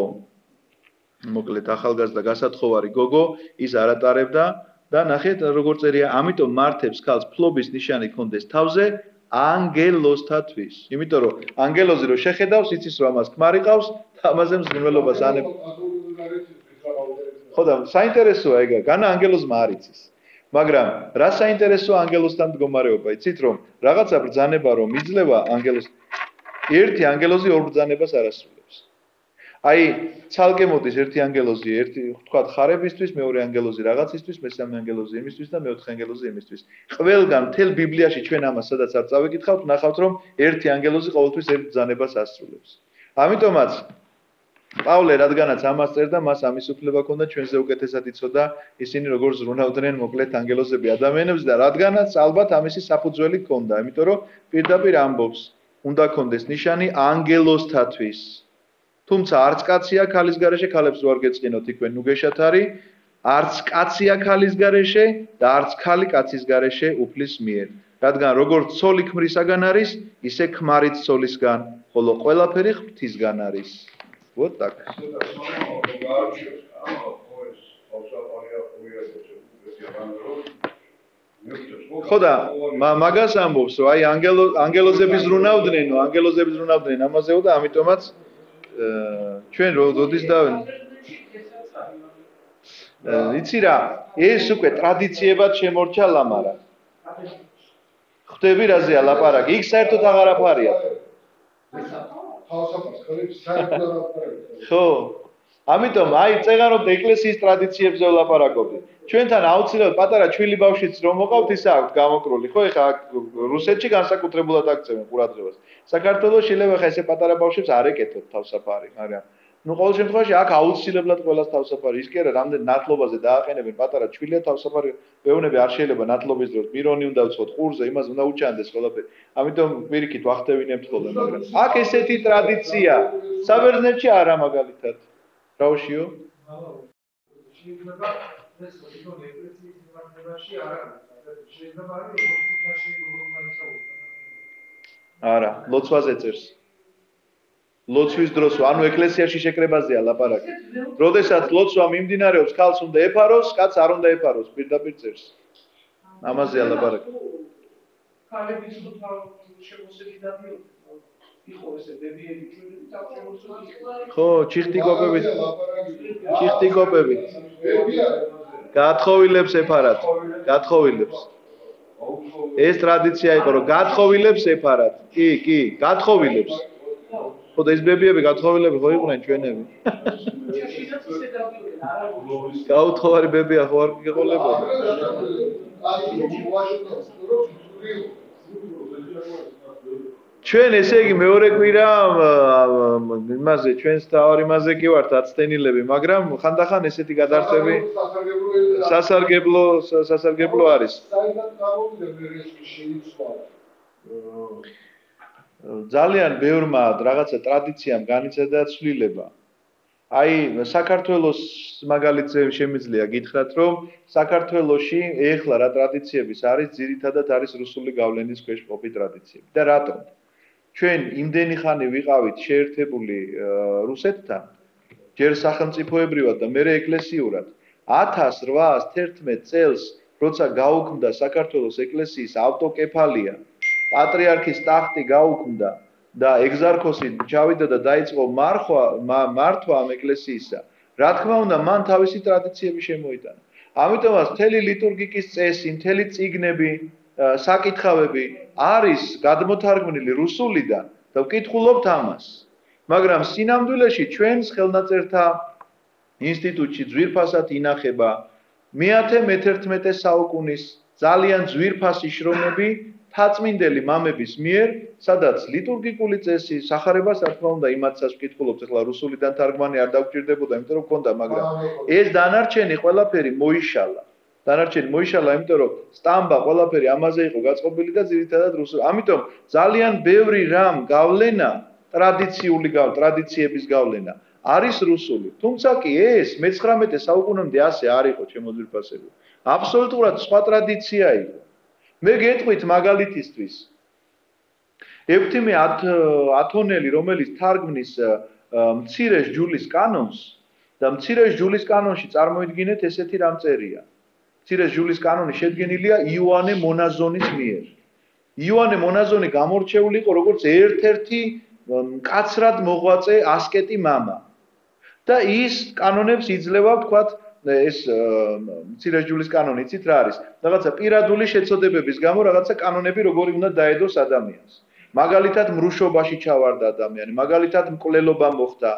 მოკლედ ახალგაზრდა გასათხოვარი გოგო, ის არ ატარებდა და ნახეთ როგორ წერია, ამიტომ მართებს ქალს ფლობის ნიშანი კონდეს თავზე ანგელოსთათვის. იმიტომ რომ ანგელოზი რო შეხედავს, იცის რომ ამას ქმარი ყავს და ამაზე მსგუნველობას ანებს. ხო და საინტერესოა ეგა, განა ანგელოზმა არ იცის. მაგრამ რა საინტერესოა ანგელოზთან მდგომარეობა, იცით რომ რაღაცა ბრძანება რომ იძლევა ანგელოზ ერთი ანგელოზი ორ ბრძანებას არ ასრულებს. აი, ცალკე მოდის ერთი ანგელოზი, ერთი ვთქვათ ხარებისთვის, მეორე ანგელოზი რაღაცისთვის, მესამე ანგელოზი იმისთვის და მეოთხე ანგელოზი იმისთვის. ყველგან მთელ ბიბლიაში ჩვენ ამას სადაც არ წავიკითხავთ, ნახავთ რომ ერთი ანგელოზი ყოველთვის ერთ ბრძანებას ასრულებს. ამიტომაც პავლე რადგანაც ამას წერდა, მას ამის უფლება ჰქონდა ჩვენზე უკეთესად იცოდა ისინი როგორ ზრუნავდნენ მოკლედ ანგელოზები ადამიანებს და რადგანაც ალბათ ამისი საფუძველი ჰქონდა, იმიტომ რომ პირდაპირ ამბობს, უნდა ჰქონდეს ნიშანი ანგელოსთათვის. თუმცა არც კაცია ქალის გარეშე, ქალებს რო არ გეწყინოთ იქვე ნუგეშათ არის, არც კაცია ქალის გარეშე და არც ქალი კაცის გარეშე უფლის მიერ. რადგან როგორც ცოლი ქმრისაგან არის, ისე ქმარიც ცოლისგან, ხოლო ყველაფერი ღვთისგან არის. Вот так. ხოდა მაგას ამბობს, რომ აი ანგელოზები ზრუნავდნენ ამაზეო და ამიტომაც ჩვენ როდის იცი რა, ეს უკვე ტრადიციებად შემორჩა ლამარა. ხვდები რაზეა ლაპარაკი? იქ საერთოდ აღარაფარია. ხო. ამიტომ აი წეღარობთ ეკლესიის ტრადიციებზე ვლაპარაკობდი. ჩვენთან აუცილებლად პატარა ჩვილი ბავშვიც რომ მოყავთ ისა აქვს გამოკრული. ხო ეხა რუსეთში განსაკუთრებულად აქცევენ ყურადღებას. საქართველოს შეიძლება ხა ესე პატარა ბავშვებს არ ეკეთოთ თავსაფარი, მაგრამ ნუ ყოველ შემთხვევაში აქ აუცილებლად ყველას თავსაფარი ის კი არა რამდენ ნათლობაზე დააყენებენ პატარა ჩვილია თავსაფარი მეუბნები არ შეიძლება ნათლობის დროს მირონი უნდა ვწოთ ყურზე იმას უნდა უჩანდეს ყველაფერი ამიტომ პირიქით ვახტევინებთ ხოლმე მაგრამ აქ ესეთი ტრადიცია საბერძნეთში არა მაგალითად რაუშიო შეიძლება ეს მოიგონ ეკლესიის მიმართებაში არ არის შეიძლება არის როგორც თუთაში არა ლოცვაზე წერს ლოცვის დროს ანუ ეკლესიაში შეკრებაზეა ლაპარაკი. როდესაც ლოცვა მიმდინარეობს, ქალს უნდა ეფაროს, კაცს არ უნდა ეფაროს, პირდაპირ წერს. ამაზეა ლაპარაკი. ქალების შემოსევიდან იყო ესე ბებიები ჩვენები თავშემოსული. ხო, ჩიხტი კოპები. გათხოვილებს ეფარათ, გათხოვილებს. ეს ტრადიცია იყო, რომ გათხოვილებს ეფარათ. კი, გათხოვილებს. ხოდა ეს ბებიები გათხოვილები ხო იყვნენ ჩვენები. გაუთხოვარი ბებია ხო არ გიყოლებოდა. ჩვენ ესე იგი მეორე კვირა იმაზე ჩვენს თავარ იმაზე კი ვართ აცდენილები, მაგრამ ხანდახან ესეთი გადარწევი სასარგებლო არის. ძალიან ბევრმა რაღაცა ტრადიციამ განიცადა ცვლილება. აი საქართველოს მაგალითზე შემიძლია გითხრათ, რომ საქართველოში ეხლა რა ტრადიციების არის, ძირითადად არის რუსული გავლენის ქვეშ მყოფი ტრადიციები. და რატომ? ჩვენ იმდენი ხანი ვიყავით შეერთებული რუსეთთან, ჯერ სახელმწიფოებრივად და მერე ეკლესიურად. 1811 წელს, როცა გაუქმდა საქართველოს ეკლესიის ავტოკეფალია, პატრიარქის ტახტი გაუქმდა და ეგზარქოსი ჩავიდა და დაიწყო მართვა ამ ეკლესიისა. რა თქმა უნდა, მან თავისი ტრადიციები შემოიტანა. ამიტომაც მთელი ლიტურგიკის წესი, მთელი წიგნები, საკითხავები არის გადმოთარგმნილი რუსულიდან და ვკითხულობთ ამას. მაგრამ სინამდვილეში ჩვენს ხელნაწერთა ინსტიტუტში ძვირფასად ინახება მე-11 საუკუნის ძალიან ძვირფასი შრომები თაწმინდელი მამების მიერ, სადაც ლიტურგიკული წესი, სახარებას რა თქმა უნდა იმათსაც ვკითხულობთ, ახლა რუსულიდან თარგმანი არ დაგვჭირდებოდა, იმიტომ რომ მქონდა, მაგრამ ეს დანარჩენი ყველაფერი მოიშალა. იმიტომ რომ სტამბა ყველაფერი ამაზე იყო გაწყობილი და ძირითადად რუსული. ამიტომ ძალიან ბევრი რამ გავლენა, ტრადიციების გავლენა არის რუსული. თუმცა კი ეს მე-19 საუკუნემდე ასე არ იყო შემოძვირფასებული. აბსოლუტურად სხვა ტრადიცია იყო. მე გეტყვით მაგალითისთვის ექვთიმე ათონელი, რომელიც თარგმნის მცირე ჯულის კანონს და მცირე ჯულის კანონში წარმოიდგინეთ ესეთი რამ წერია. მცირე ჯულის კანონი შედგენილია იოანე მონაზონის მიერ. იოანე მონაზონი გამორჩეული იყო როგორც ერთ-ერთი მკაცრად მოღვაწე ასკეტი მამა. და ის კანონებს იძლევა, ვთქვათ, ეს მცირე ჯულის კანონი იცით რა არის? რაღაცა პირადული შეცოდებების გამო რაღაცა კანონები როგორი უნდა დაედოს ადამიანს. მაგალითად მრუშობაში ჩავარდა ადამიანი, მაგალითად მკვლელობა მოხდა,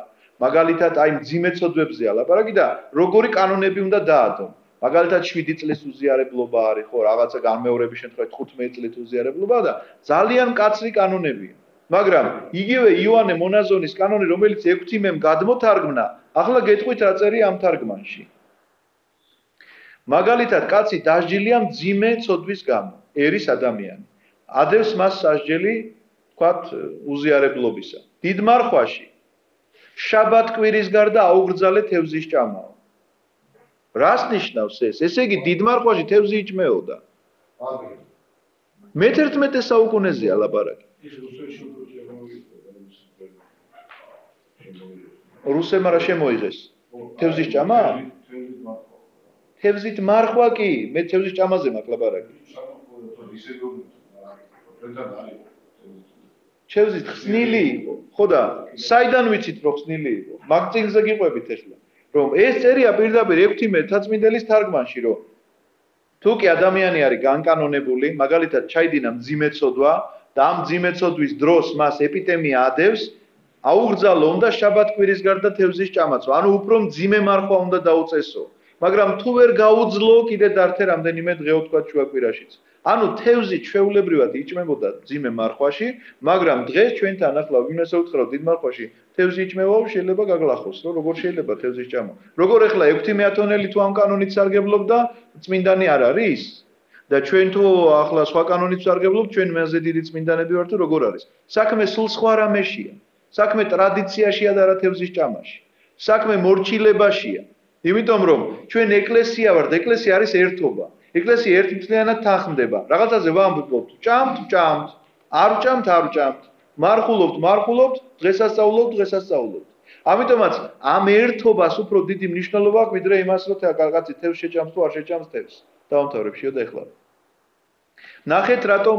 მაგალითად აი მძიმეცოდვებზეა ლაპარაკი და როგორი კანონები უნდა დაადონ. მაგალითად 7 წლის უზიარებლობა არის, ხო, რაღაცა განმეორების შემთხვევაში 15 წლის უზიარებლობა და ძალიან მკაცრი კანონებია. მაგრამ იგივე იოანე მონაზონის კანონი, რომელიც ექვთიმემ გადმოთარგმნა, ახლა გეტყვით რა წერია ამ თარგმანში. მაგალითად, კაცი დასჯილია მძიმე ცოდვის გამო, ერის ადამიანი. ადევს მას სასჯელი, ვთქვათ, უზიარებლობისა. დიდ მარხვაში შაბათ-კვირის გარდა აუგრძალე თევზის ჭამაო. რას ნიშნავს ეს? ესე იგი, დიდ მარხვაში თევზი იჭმეოდა. მე-11 საუკუნეზეა ლაპარაკი. რუსებმა რა შემოიღეს? თევზის ჭამა? თევზით მარხვა კი, მე თევზის ჭამაზე მაქვს ლაპარაკი. თევზით ხსნილი იყო. ხო და საიდან ვიცით რომ ხსნილი იყო? მაგ წიგნზე გიყვებით ახლა. რომ ეს წერია პირდაპირ ექვთიმე თაწმინდელის თარგმანში, რომ თუ კი ადამიანი არის განკანონებული, მაგალითად ჩაიდინა მძიმეცოდვა და ამ მძიმეცოდვის დროს მას ეპიდემია ადევს, აუგრძალო უნდა შაბათ-კვირის გარდა თევზის ჭამაც. ანუ უფრო მძიმე მარხვა უნდა დაუწესო. მაგრამ თუ ვერ გაუძლო კიდე დართე რამდენიმე დღეო თქვა შუაკვირაშიც. ანუ თევზი ჩვეულებრივად იჭმებოდა ძიმე მარხვაში, მაგრამ დღეს ჩვენთან ახლა ვინმესა ვუთხარავ დიდ მარხვაში თევზი იჭმევაო შეიძლება გაგლახოს, რომ როგორ შეიძლება თევზის ჭამა. როგორ ახლა 6 თონელი თუ ამ კანონით სარგებლობდა, წმინდანი არ არის? და ჩვენ თუ ახლა სხვა კანონით სარგებლობთ, ჩვენ მეზე დიდი წმინდანები ვართ თუ როგორ არის? საქმე სულ სხვა რამეშია. საქმე ტრადიციაშია და რა თევზის ჭამაში. საქმე მორჩილებაშია. იმიტომ რომ ჩვენ ეკლესია ვართ, ეკლესია არის ერთობა. ეკლესია ერთმთლიანად თანხმდება. რაღაცაზე ვამბობთ, ჭამთ, არ ჭამთ, მარხულობთ, დღესასწაულობთ. ამიტომაც ამ ერთობას უფრო დიდი მნიშვნელობა აქვს, ვიდრე იმას, რომ კაცი თევზს შეჭამს თუ არ შეჭამს თევზს. დავამთავრებშიო და ეხლა. ნახეთ, რატომ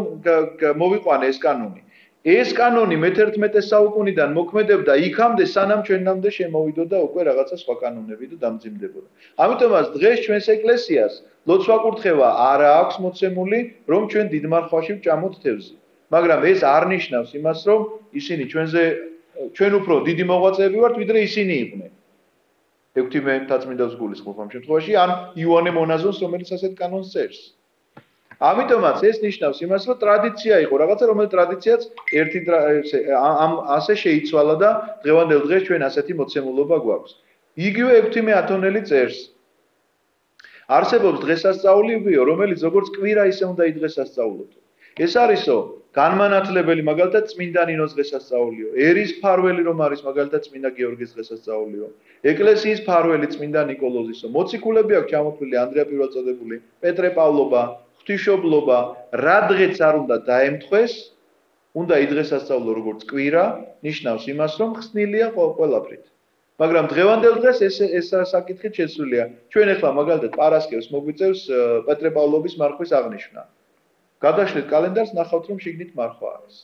მოვიყვანე ეს კანონი. ეს კანონი მე-11 საუკუნიდან მოქმედებდა იქამდე, სანამ ჩვენამდე შემოვიდოდა უკვე რაღაცა სხვა კანონები და დამძიმდებოდა. ამიტომაც დღეს ჩვენს ეკლესიას ლოცვა-კურთხევა არ აქვს მოცემული, რომ ჩვენ დიდ მარხვაში ვჭამოთ თევზი. მაგრამ ეს არ ნიშნავს იმას, რომ ისინი ჩვენ უფრო დიდი მოღვაწეები ვართ, ვიდრე ისინი იყვნენ. 6 თაწმინდას გულისხმობ ამ შემთხვევაში, ან იოანე მონაზონს, რომელიც ასეთ კანონს წერს. ამიტომაც ეს ნიშნავს იმას, რომ ტრადიცია იყო, რაღაცა რომელიც ტრადიციაც ასე შეიცვალა და დღევანდელ დღეს ჩვენ ასეთი მოცემულობა გვაქვს. იგივე 6 ათონელი წერს. არსებობს დღესასწაულიო, რომელიც როგორც კვირა ისე უნდა იდღესასწაულოთ. ეს არისო, განმანათლებელი მაგალითად წმინდა ნინოს დღესასწაულიო, ერის ფარველი რომ არის მაგალითად წმინდა გიორგის დღესასწაულიო, ეკლესიის ფარველი წმინდა ნიკოლოზისო, მოციქულები აქვს ჩამოთვლილი ანდრია პირველწოდებული, პეტრე პავლობა, ღვთისმშობლობა, რა დღეც არ უნდა დაემთხვეს, უნდა იდღესასწაულო როგორც კვირა, ნიშნავს იმას, რომ ხსნილია ყველაფრით. მაგრამ დღევანდელ დღეს ეს საკითხით შეცვლილია. ჩვენ ახლა მაგალითად პარასკევს მოგვიწევს პეტრე პავლობის მარხვის აღნიშვნა. გადაშლით კალენდარს ნახავთ, რომ შიგნით მარხვა არის.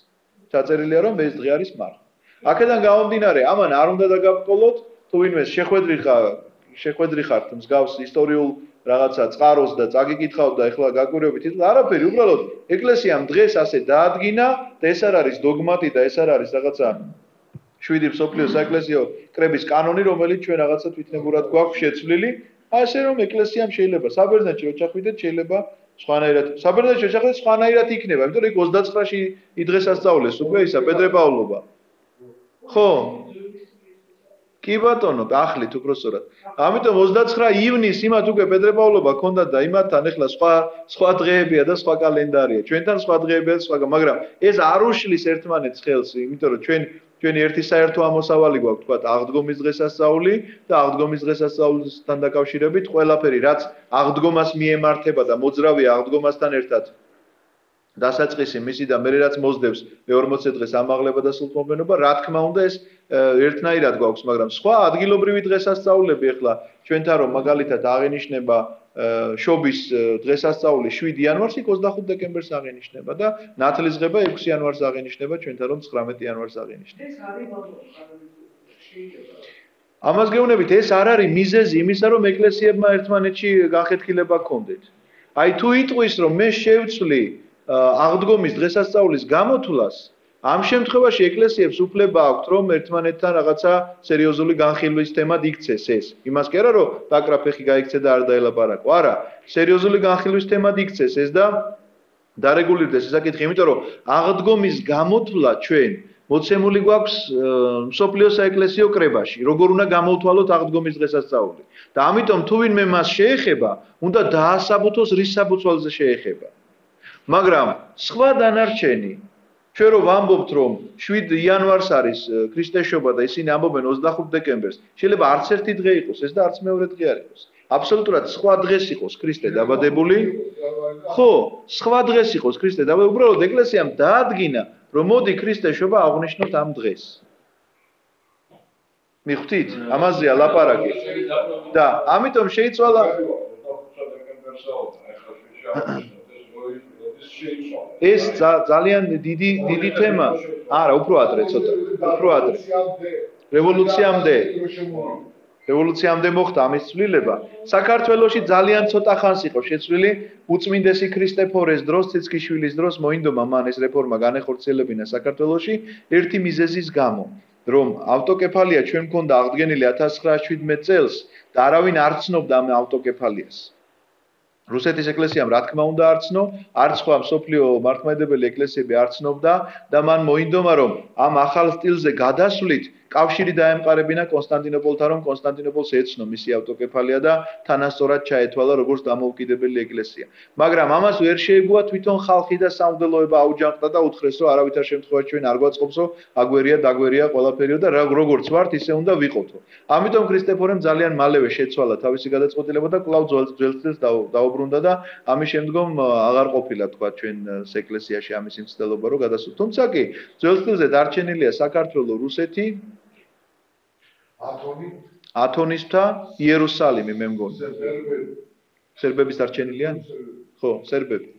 ჩაწერილია, რომ ეს დღე არის მარხვა. აქედან გამომდინარე, ამან არ უნდა დაგაბკოლოთ, თუ ვინმეს შეხვედრი ხართ მსგავს ისტორიულ რაღაცა წყაროს და წაგიკითხავთ და ეხლა გაკვირვებით, არაფერი, უბრალოდ ეკლესიამ დღეს ასე დაადგინა და ეს არ არის დოგმატი და ეს არ არის რაღაცა 7 მსოფლიო საეკლესიო კრების კანონი, რომელიც ჩვენ რაღაცა თვითნებურად გვაქვს შეცვლილი, ასე რომ ეკლესიამ შეიძლება საბერძნეთში რო ჩახვიდეთ, შეიძლება სხვანაირად. საბერძნეთში რო ჩახვიდეთ, სხვანაირად იქნება, იმიტომ რომ 29-ში იდღესასწაულეს უკვე ისა პეტრე პავლობა. ხო? კი ბატონო, ახლით უბრალოდ. ამიტომ 29 ივნისს იმათ უკვე პეტრე პავლობა ქონდათ და იმათთან ეხლა სხვა დღეებია და სხვა კალენდარია. ჩვენთან სხვა დღეებია და სხვა, მაგრამ ეს არ უშლის ერთმანეთს ხელს, იმიტომ რომ ჩვენი ერთი საერთო ამოსავალი გვაქვს, თქვათ, აღდგომის დღესასწაული და აღდგომის დღესასწაულთან დაკავშირებით ყველაფერი, რაც აღდგომას მიემართება და მოძრავია აღდგომასთან ერთად დასაწყისი მისი და მე რაც მოსდევს მე-40 დღეს ამაღლება და სულთმომბენობა, რა თქმა უნდა ეს ერთნაირად გვაქვს, მაგრამ სხვა ადგილობრივი დღესასწაულები ახლა ჩვენთან რომ მაგალითად აღენიშნება შობის დღესასწაული 7 იანვარს, 25 დეკემბერს აღენიშნება და ნათლისღება 6 იანვარს აღენიშნება, ჩვენთან რომ 19 იანვარს აღენიშნება. ამას გეუბნებით, ეს არ არის მიზეზი იმისა, რომ ეკლესიებმა ერთმანეთში განხეთქილება ჰქონდეთ. აი თუ იტყვის, რომ მე შევცვლი აღდგომის დღესასწაულის გამოთვლას, ამ შემთხვევაში ეკლესიებს უფლება აქვთ, რომ ერთმანეთთან რაღაცა სერიოზული განხილვის თემად იქცეს ეს. იმას კი არა, რომ დაკრაფეხი გაიქცე და არ დაელაპარაკო. არა, სერიოზული განხილვის თემად იქცეს ეს და დარეგულირდეს ეს საკითხი, იმიტომ რომ აღდგომის გამოთვლა ჩვენ მოცემული გვაქვს მსოფლიო საეკლესიო კრებაში, როგორ უნდა გამოვთვალოთ აღდგომის დღესასწაული. და ამიტომ თუ ვინმე მას შეეხება, უნდა დაასაბუთოს რის საბუთვალზე შეეხება. მაგრამ სხვა დანარჩენი ჩვენ რომ ვამბობთ, რომ 7 იანვარს არის ქრისტეს შობა და ისინი ამბობენ 25 დეკემბერს, შეიძლება არც ერთი დღე იყოს ეს და არც მეორე დღე არ იყოს. აბსოლუტურად სხვა დღეს იყოს ქრისტე დაბადებული. ხო, სხვა დღეს იყოს ქრისტე დაბადებული, უბრალოდ ეკლესიამ დაადგინა, რომ მოდი ქრისტეს შობა აღვნიშნოთ ამ დღეს. მიხვდით? ამაზეა ლაპარაკი. და ამიტომ შეიცვალა ეს ძალიან დიდი თემა. არა, უფრო ადრე ცოტა. უფრო ადრე. რევოლუციამდე მოხდა ამის ცვლილება. საქართველოში ძალიან ცოტა ხანს იყო შეცვლილი უწმინდესი ქრისტეფორეს დროს, ციცქიშვილის დროს მოინდომა მან ეს რეფორმა განეხორციელებინა საქართველოში ერთი მიზეზის გამო. რომ ავტოკეფალია ჩვენ მქონდა აღდგენილი 1917 წელს და არავინ არ ცნობდა ამ ავტოკეფალიას. რუსეთის ეკლესიამ რა თქმა უნდა არ ცნო, არც სხვა მსოფლიო მართლმადიდებელი ეკლესიები არ ცნობდა და მან მოინდომა რომ ამ ახალ სტილზე გადასვლით კავშირი დაემყარებინა კონსტანტინოპოლთან, რომ კონსტანტინოპოლს ეცნო მისი ავტოკეფალია და თანასწორად ჩაეთვალა როგორც დამოუკიდებელი ეკლესია. მაგრამ ამას ვერ შეეგუა თვითონ ხალხი და სამღვდელოება აუჯანყდა და უთხრეს რომ არავითარ შემთხვევაში ჩვენ არ გვაწყობსო, აგვერია ყველაფერიო და როგორც ვართ ისე უნდა ვიყოთო. ამიტომ ქრისტეფორემ ძალიან მალევე შეცვალა თავისი გადაწყვეტილება და კვლავ ძველ სტილს დაუბრუნდა და ამის შემდგომ აღარ ყოფილა თქვა ჩვენ ეკლესიაში ამის მცდელობა რომ გადასულ. თუმცა კი ძველ სტილზე დარჩენილია საქართველო, რუსეთი, ათონისთა, იერუსალიმი მე მგონი. სერბების დარჩენილია? ხო, სერბები.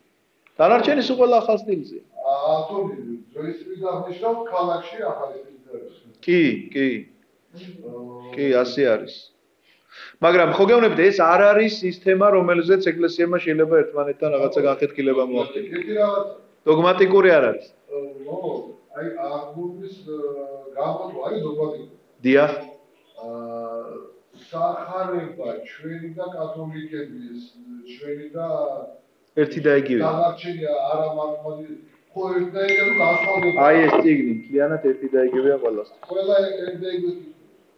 დანარჩენი სულ ყველა ახალ სტილზეა. ათონი ძველი სტილი აღნიშნავს ქალაქში ახალი სტილი. კი, ასე არის. მაგრამ ხო გეუბნებით ეს არ არის ის თემა რომელზეც ეკლესიებმა შეიძლება ერთმანეთთან რაღაცა განხეთქილება მოახდინოს. დოგმატიკური არ არის. აი აღგურვის გამოთვლა არის დოგმატიკური. დიახ. სახარება ჩვენი და კათოლიკების ჩვენი და ერთი და იგივე. დანარჩენია არა მართლმადიდებელი ხო ერთი და იგივე გასწავლება. აი ეს წიგნი მთლიანად ერთი და იგივეა ყველასთვის. ყველა ერთი და იგივე.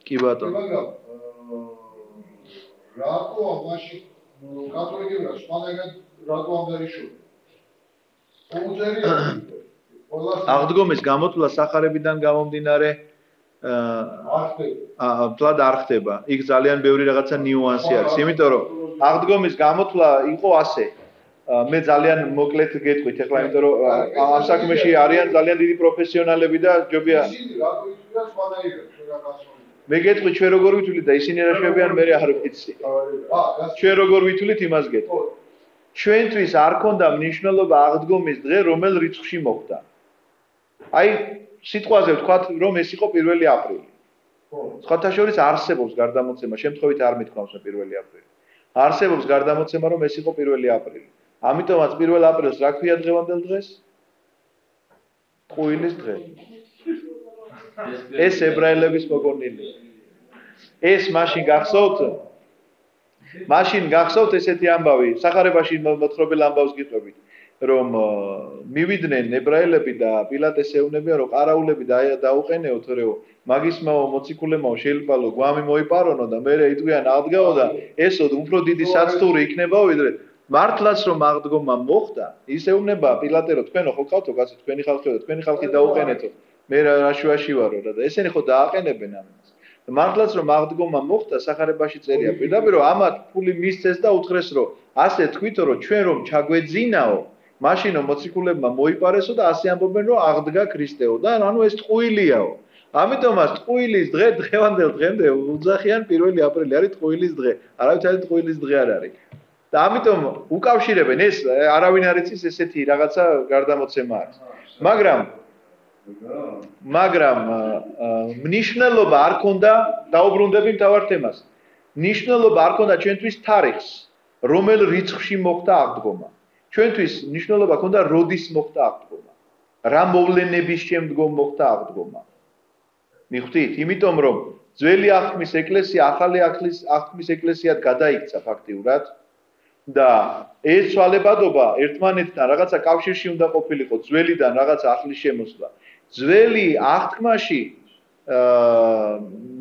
კი ბატონო. მაგრამ რატო ამაში კათოლიკები რა სხვანაირად რატო ამ დარიშო? აღდგომის გამოთვლა სახარებიდან გამომდინარე თლად არ ხდება. იქ ძალიან ბევრი რაღაცა ნიუანსი არის. იმიტომ რომ აღდგომის გამოთვლა იყო ასე. მე ძალიან მოკლედ გეტყვით ახლა, იმიტომ რომ ამ საქმეში არიან ძალიან დიდი პროფესიონალები და ჯობია. მე გეტყვი ჩვენ როგორ ვითვლით და ისინი რა შვებიან მე არ ვიცი. ჩვენ როგორ ვითვლით იმას გეტყვი. ჩვენთვის არ ქონდა მნიშვნელობა აღდგომის დღე რომელ რიცხვში მოხდა. აი სიტყვაზე ვთქვათ რომ ეს იყო 1 აპრილი. სხვათა შორის არსებობს გარდამოცემა, შემთხვევით არ მithქვამს 1 აპრილი. არსებობს გარდამოცემა რომ ეს იყო 1 აპრილი. ამიტომაც 1 აპრილს რა ქვია დღევანდელ დღეს? ტყუილის დღე. ეს ებრაელების მოგონილი. ეს მაშინ გახსოვთ ესეთი ამბავი, სახარებაში მოთხრობილ ამბავს გიყვებით, რომ მივიდნენ ებრაელები და პილატეს ეუბნებიან, რომ ყარაულები დაუყენეოთ, რომ მაგისმაო მოციქულემაო შეილპალო, გვამი მოიპარონო და მე იტყვიან აღდგაო და ესო უფრო დიდი საცდური იქნებაო, ვიდრე მართლაც რომ აღდგომა მოხდა, ის ეუბნება პილატე რომ თქვენო ხო ყავთო, კაცო თქვენი ხალხიო და თქვენი ხალხი დაუყენეთო. მე რა შუაში ვარო და ესენი ხო დააყენებენ ამას. მართლაც რომ აღდგომა მოხდა, სახარებაში წერია პირდაპირ რომ ამათ ფული მისცეს და უთხრეს რომ ასე თქვითო რომ ჩვენ რომ ჩაგვეძინაო, მაშინ რომ მოციქულებმა მოიპარესო და ასე ამბობენ რომ აღდგა ქრისტეო და ანუ ეს ტყუილიაო. ამიტომაც ტყუილის დღე დღევანდელ დღემდე უძახიან 1 აპრილი არის ტყუილის დღე. არავითარი ტყუილის დღე არ არის. და ამიტომ უკავშირებენ ეს არავინ არ იცის ესეთი რაღაცა გარდამოცემა არის. მაგრამ მნიშვნელობა არ ქონდა დაუბრუნდები მთავარ თემას. მნიშვნელობა არ ქონდა ჩვენთვის თარიღს, რომელ რიცხვში მოხდა აღდგომა. ჩვენთვის მნიშვნელობა ქონდა როდის მოხდა აღდგომა. რა მოვლენების შემდგომ მოხდა აღდგომა. მიხვდით? იმიტომ რომ ძველი აღთქმის ეკლესია ახალი აღთქმის ეკლესიად გადაიქცა ფაქტიურად და ეს ცვალებადობა ერთმანეთთან რაღაცა კავშირში უნდა ყოფილიყო ძველიდან რაღაცა ახლის შემოსვლა. ძველი აღთქმაში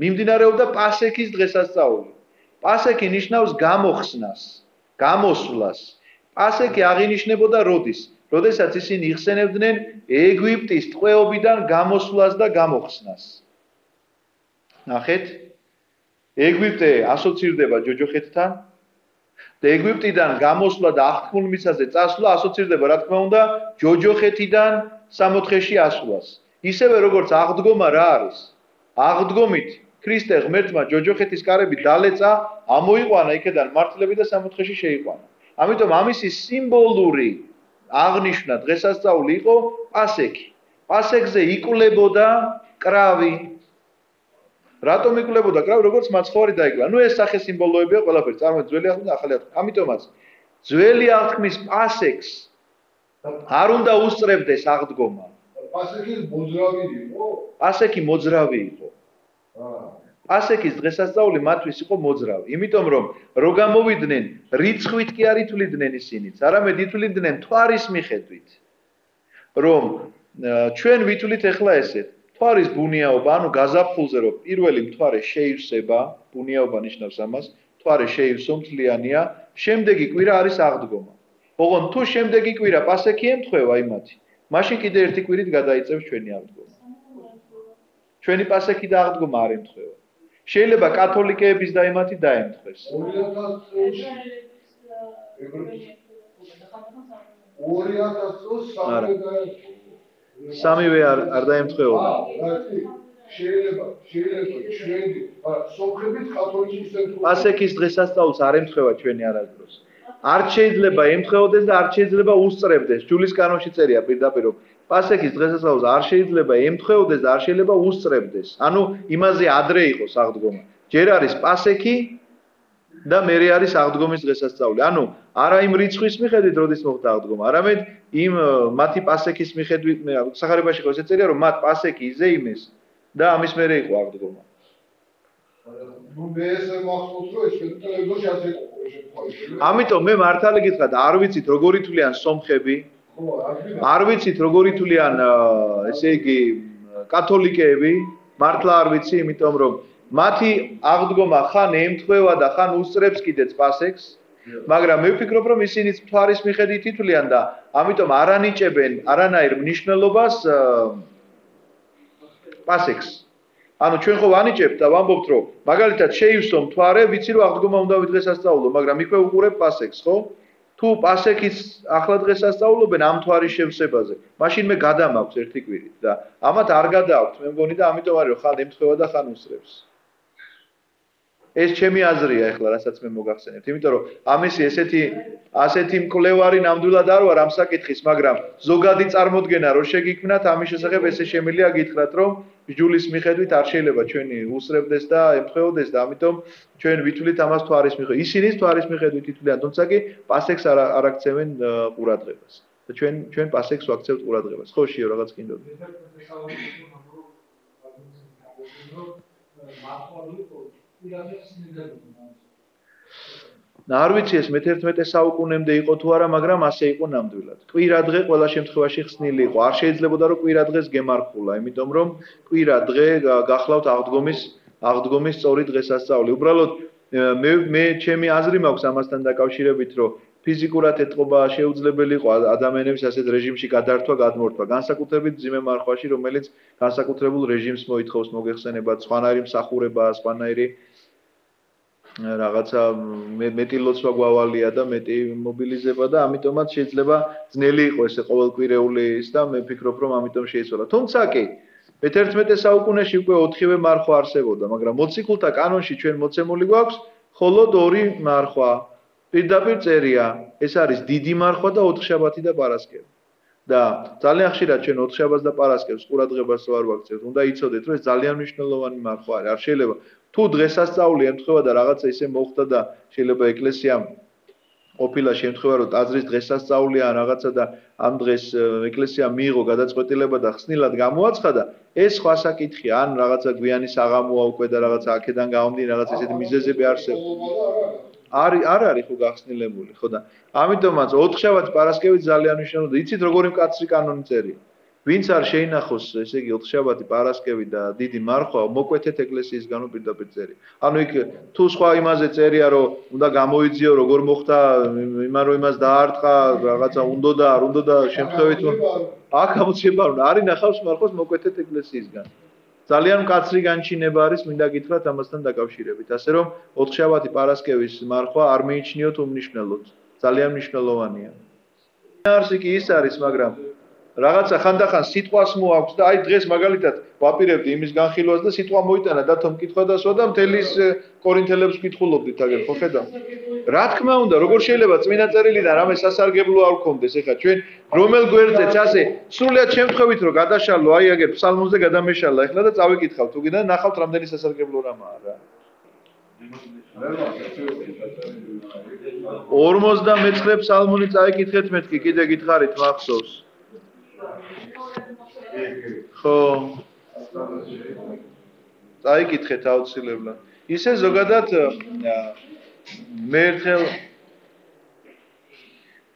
მიმდინარეობდა პასექის დღესასწაული. პასექი ნიშნავს გამოხსნას, გამოსვლას. პასექი აღინიშნებოდა როდის? როდესაც ისინი იხსენებდნენ ეგვიპტის ტყვეობიდან გამოსვლას და გამოხსნას. ნახეთ, ეგვიპტე ასოცირდება ჯოჯოხეთთან და ეგვიპტიდან გამოსვლა და აღთქმულ მიწაზე წასვლა ასოცირდება, რა თქმა უნდა, ჯოჯოხეთიდან სამოთხეში ასვლას. ისევე როგორც აღდგომა რა არის? აღდგომით ქრისტე ღმერთმა ჯოჯოხეთის კარები დალეწა, ამოიყვანა იქედან მართლები და სამოთხეში შეიყვანა. ამიტომ ამისი სიმბოლური აღნიშვნა დღესასწაული იყო პასექი. პასექზე იკლებოდა კრავი. რატომ იკლებოდა კრავი? როგორც მაცხოვარი დაიკლა. ნუ ეს სახე სიმბოლოებია ყველაფერი. წარმოიდგინეთ ძველი აღთქმი და ახალი აღთქმი. ამიტომაც ძველი აღთქმის პასექს არ უნდა უსწრებდეს აღდგომა. პასექის მოძრავი იყო? პასექი მოძრავი იყო. პასექის დღესასწაული მათთვის იყო მოძრავი, იმიტომ რომ რო გამოვიდნენ, რიცხვით კი არ ითვლიდნენ ისინიც, არამედ ითვლიდნენ თვარის მიხედვით. რომ ჩვენ ვითვლით ახლა ესეთ, თვარის ბუნიაობა, ანუ გაზაფხულზე რომ პირველი მთვარე შეივსება, ბუნიაობა ნიშნავს ამას, მთვარე შეივსო მთლიანია, შემდეგი კვირა არის აღდგომა. ოღონდ თუ შემდეგი კვირა პასექი ემთხვევა იმათი, მაშინ კიდე ერთი კვირით გადაიწევს ჩვენი აღდგომა. ჩვენი პასექი და აღდგომა არ ემთხვევა. შეიძლება კათოლიკეების და იმათი დაემთხვეს. 2000 წელს სამივე არ დაემთხვევა. შეიძლება ჩვენი სომხებით კათოლიკეებს ემთხვევა. პასექის დღესასწაულს არ ემთხვევა ჩვენი არასდროს. არ შეიძლება ემთხვეოდეს და არ შეიძლება უსწრებდეს. ჯულის კანონში წერია პირდაპირ რომ პასექის დღესასწაულს არ შეიძლება ემთხვეოდეს და არ შეიძლება უსწრებდეს. ანუ იმაზე ადრე იყოს აღდგომა. ჯერ არის პასექი და მერე არის აღდგომის დღესასწაული. ანუ არა იმ რიცხვის მიხედვით, როდის მოხდა აღდგომა, არამედ იმ მათი პასექის მიხედვით, სახარებაში ხო ესე წერია რომ მათ პასექი იზეიმეს და ამის მერე იყო აღდგომა. ნუ მე ესე მახსოვს რომ ეს ტელევიზორში ასე იყო შემთხვევაში. ამიტომ მე მართალი გითხრათ, არ ვიცით როგორ ითვლიან სომხები, არ ვიცით როგორ ითვლიან ესე იგი კათოლიკეები, მართლა არ ვიცი, იმიტომ რომ მათი აღდგომა ხან ემთხვევა და ხან უსწრებს კიდეც პასექს, მაგრამ მე ვფიქრობ რომ ისინიც მთვარის მიხედვით ითვლიან და ამიტომ არ ანიჭებენ არანაირ მნიშვნელობას პასექს. ანუ ჩვენ ხო ვანიჭებთ და ვამბობთ რომ მაგალითად შეივსო მთვარე, ვიცი რომ აღდგომა უნდა ვიდღესასწაულო, მაგრამ იქვე უყურებ პასექს, ხო? თუ პასექის ახლა დღესასწაულობენ ამ მთვარის შევსებაზე, მაშინ მე გადამაქვს ერთი კვირით და ამათ არ გადააქვთ, მე მგონი და ამიტომ არის რომ ხან ემთხვევა და ხან უსწრებს. ეს ჩემი აზრია ახლა, რასაც მე მოგახსენებთ, იმიტომ რომ ამისი ასეთი მკვლევარი ნამდვილად არ ვარ ამ საკითხის, მაგრამ ზოგადი წარმოდგენა რო შეგიქმნათ, ამის შესახებ ესე შემიძლია გითხრათ, რომ ჯულის მიხედვით არ შეიძლება ჩვენი უსწრებდეს და ემთხვეოდეს და ამიტომ ჩვენ ვითვლით ამას თვარის მიხედვით. ისინიც თვარის მიხედვით ითვლიან, თუმცა კი პასექს არ აქცევენ ყურადღებას. და ჩვენ პასექს ვაქცევთ ყურადღებას. ხო, შიო რაღაც კიდევ. არ ვიცი ეს მე-11 საუკუნემდე იყო თუ არა, მაგრამ ასე იყო ნამდვილად. კვირადღე ყველა შემთხვევაში ხსნილი იყო. არ შეიძლებოდა რომ კვირადღეს გემარხულა, იმიტომ რომ კვირადღე გახლავთ აღდგომის სწორი დღესასწაული. უბრალოდ მე ჩემი აზრი მაქვს ამასთან დაკავშირებით, რომ ფიზიკურად ეთყობა შეუძლებელი იყო ადამიანების ასეთ რეჟიმში გადართვა, გადმორთვა, განსაკუთრებით ძიმე მარხვაში, რომელიც განსაკუთრებულ რეჟიმს მოითხოვს მოგეხსენებათ, სხვანაირი მსახურება, სხვანაირი რაღაცა მეტი ლოცვა გვავალია და მეტი მობილიზება და ამიტომაც შეიძლება ძნელი იყო ესე ყოველკვირეული ის და მე ვფიქრობ რომ ამიტომ შეიცვალა. თუმცა კი მე-11 საუკუნეში უკვე 4-ვე მარხვა არსებობდა, მაგრამ მოციქულთა კანონში ჩვენ მოცემული გვაქვს მხოლოდ 2 მარხვა. პირდაპირ წერია, ეს არის დიდი მარხვა და ოთხშაბათი და პარასკევი. და ძალიან ხშირად ჩვენ ოთხშაბათს და პარასკევს ყურადღებას ვარ ვაქცევთ. უნდა იცოდეთ, რომ ეს ძალიან მნიშვნელოვანი მარხვა არის. არ შეიძლება თუ დღესასწაული ემთხვევა და რაღაცა ისე მოხდა და შეიძლება ეკლესიამ ყოფილა შემთხვევა რომ ტაძრის დღესასწაულია ან რაღაცა და ამ დღეს ეკლესიამ მიიღო გადაწყვეტილება და ხსნილად გამოაცხადა, ეს სხვა საკითხია, ან რაღაცა გვიანი საღამოა უკვე და რაღაცა აქედან გამომდინარე რაღაც ესეთი მიზეზები არსებობს. არ არის ხო გახსნილებული, ხო და ამიტომაც ოთხშაბათი პარასკევი ძალიან მნიშვნელოვანია. იცით როგორი მკაცრი კანონი წერია. ვინც არ შეინახოს, ესე იგი ოთხშაბათი პარასკევი და დიდი მარხვა, მოკვეთეთ ეკლესიისგანო პირდაპირ წერია. ანუ იქ თუ სხვა იმაზე წერია, რომ უნდა გამოიძიო, როგორ მოხდა, იმან რომ იმას დაარტყა, რაღაცა უნდა და არ უნდა და შემთხვევით აქ ამოწება არ ინახავს მარხვას მოკვეთეთ ეკლესიისგან. ძალიან მკაცრი განჩინება არის, მინდა გითხრათ ამასთან დაკავშირებით. ასე რომ ოთხშაბათი პარასკევის მარხვა არ მიიჩნიოთ უმნიშვნელოდ. ძალიან მნიშვნელოვანია. არსი კი ის არის, მაგრამ რაღაცა ხანდახან სიტყვას მოაქვს და აი დღეს მაგალითად ვაპირებდი იმის განხილვას და სიტყვა მოიტანა დათო მკითხვა დასვა და მთელის კორინთელებს ვკითხულობდით აგერ ხო ხედავ? რა თქმა უნდა, როგორ შეიძლება წმინდა წერილიდან რამე სასარგებლო არ გქონდეს, ეხლა ჩვენ რომელ გვერდზეც ასე სრულიად შემთხვევით რომ გადაშალო, აი აგერ ფსალმონზე გადამეშალა ეხლა და წავიკითხავ თუ კიდე ნახავთ რამდენი სასარგებლო რამაა რა. 59 ფსალმონი წაიკითხეთ მეთქი, კიდე გითხარით მახსოვს. ხო წაიკითხეთ აუცილებლად ისე ზოგადად მე ერთხელ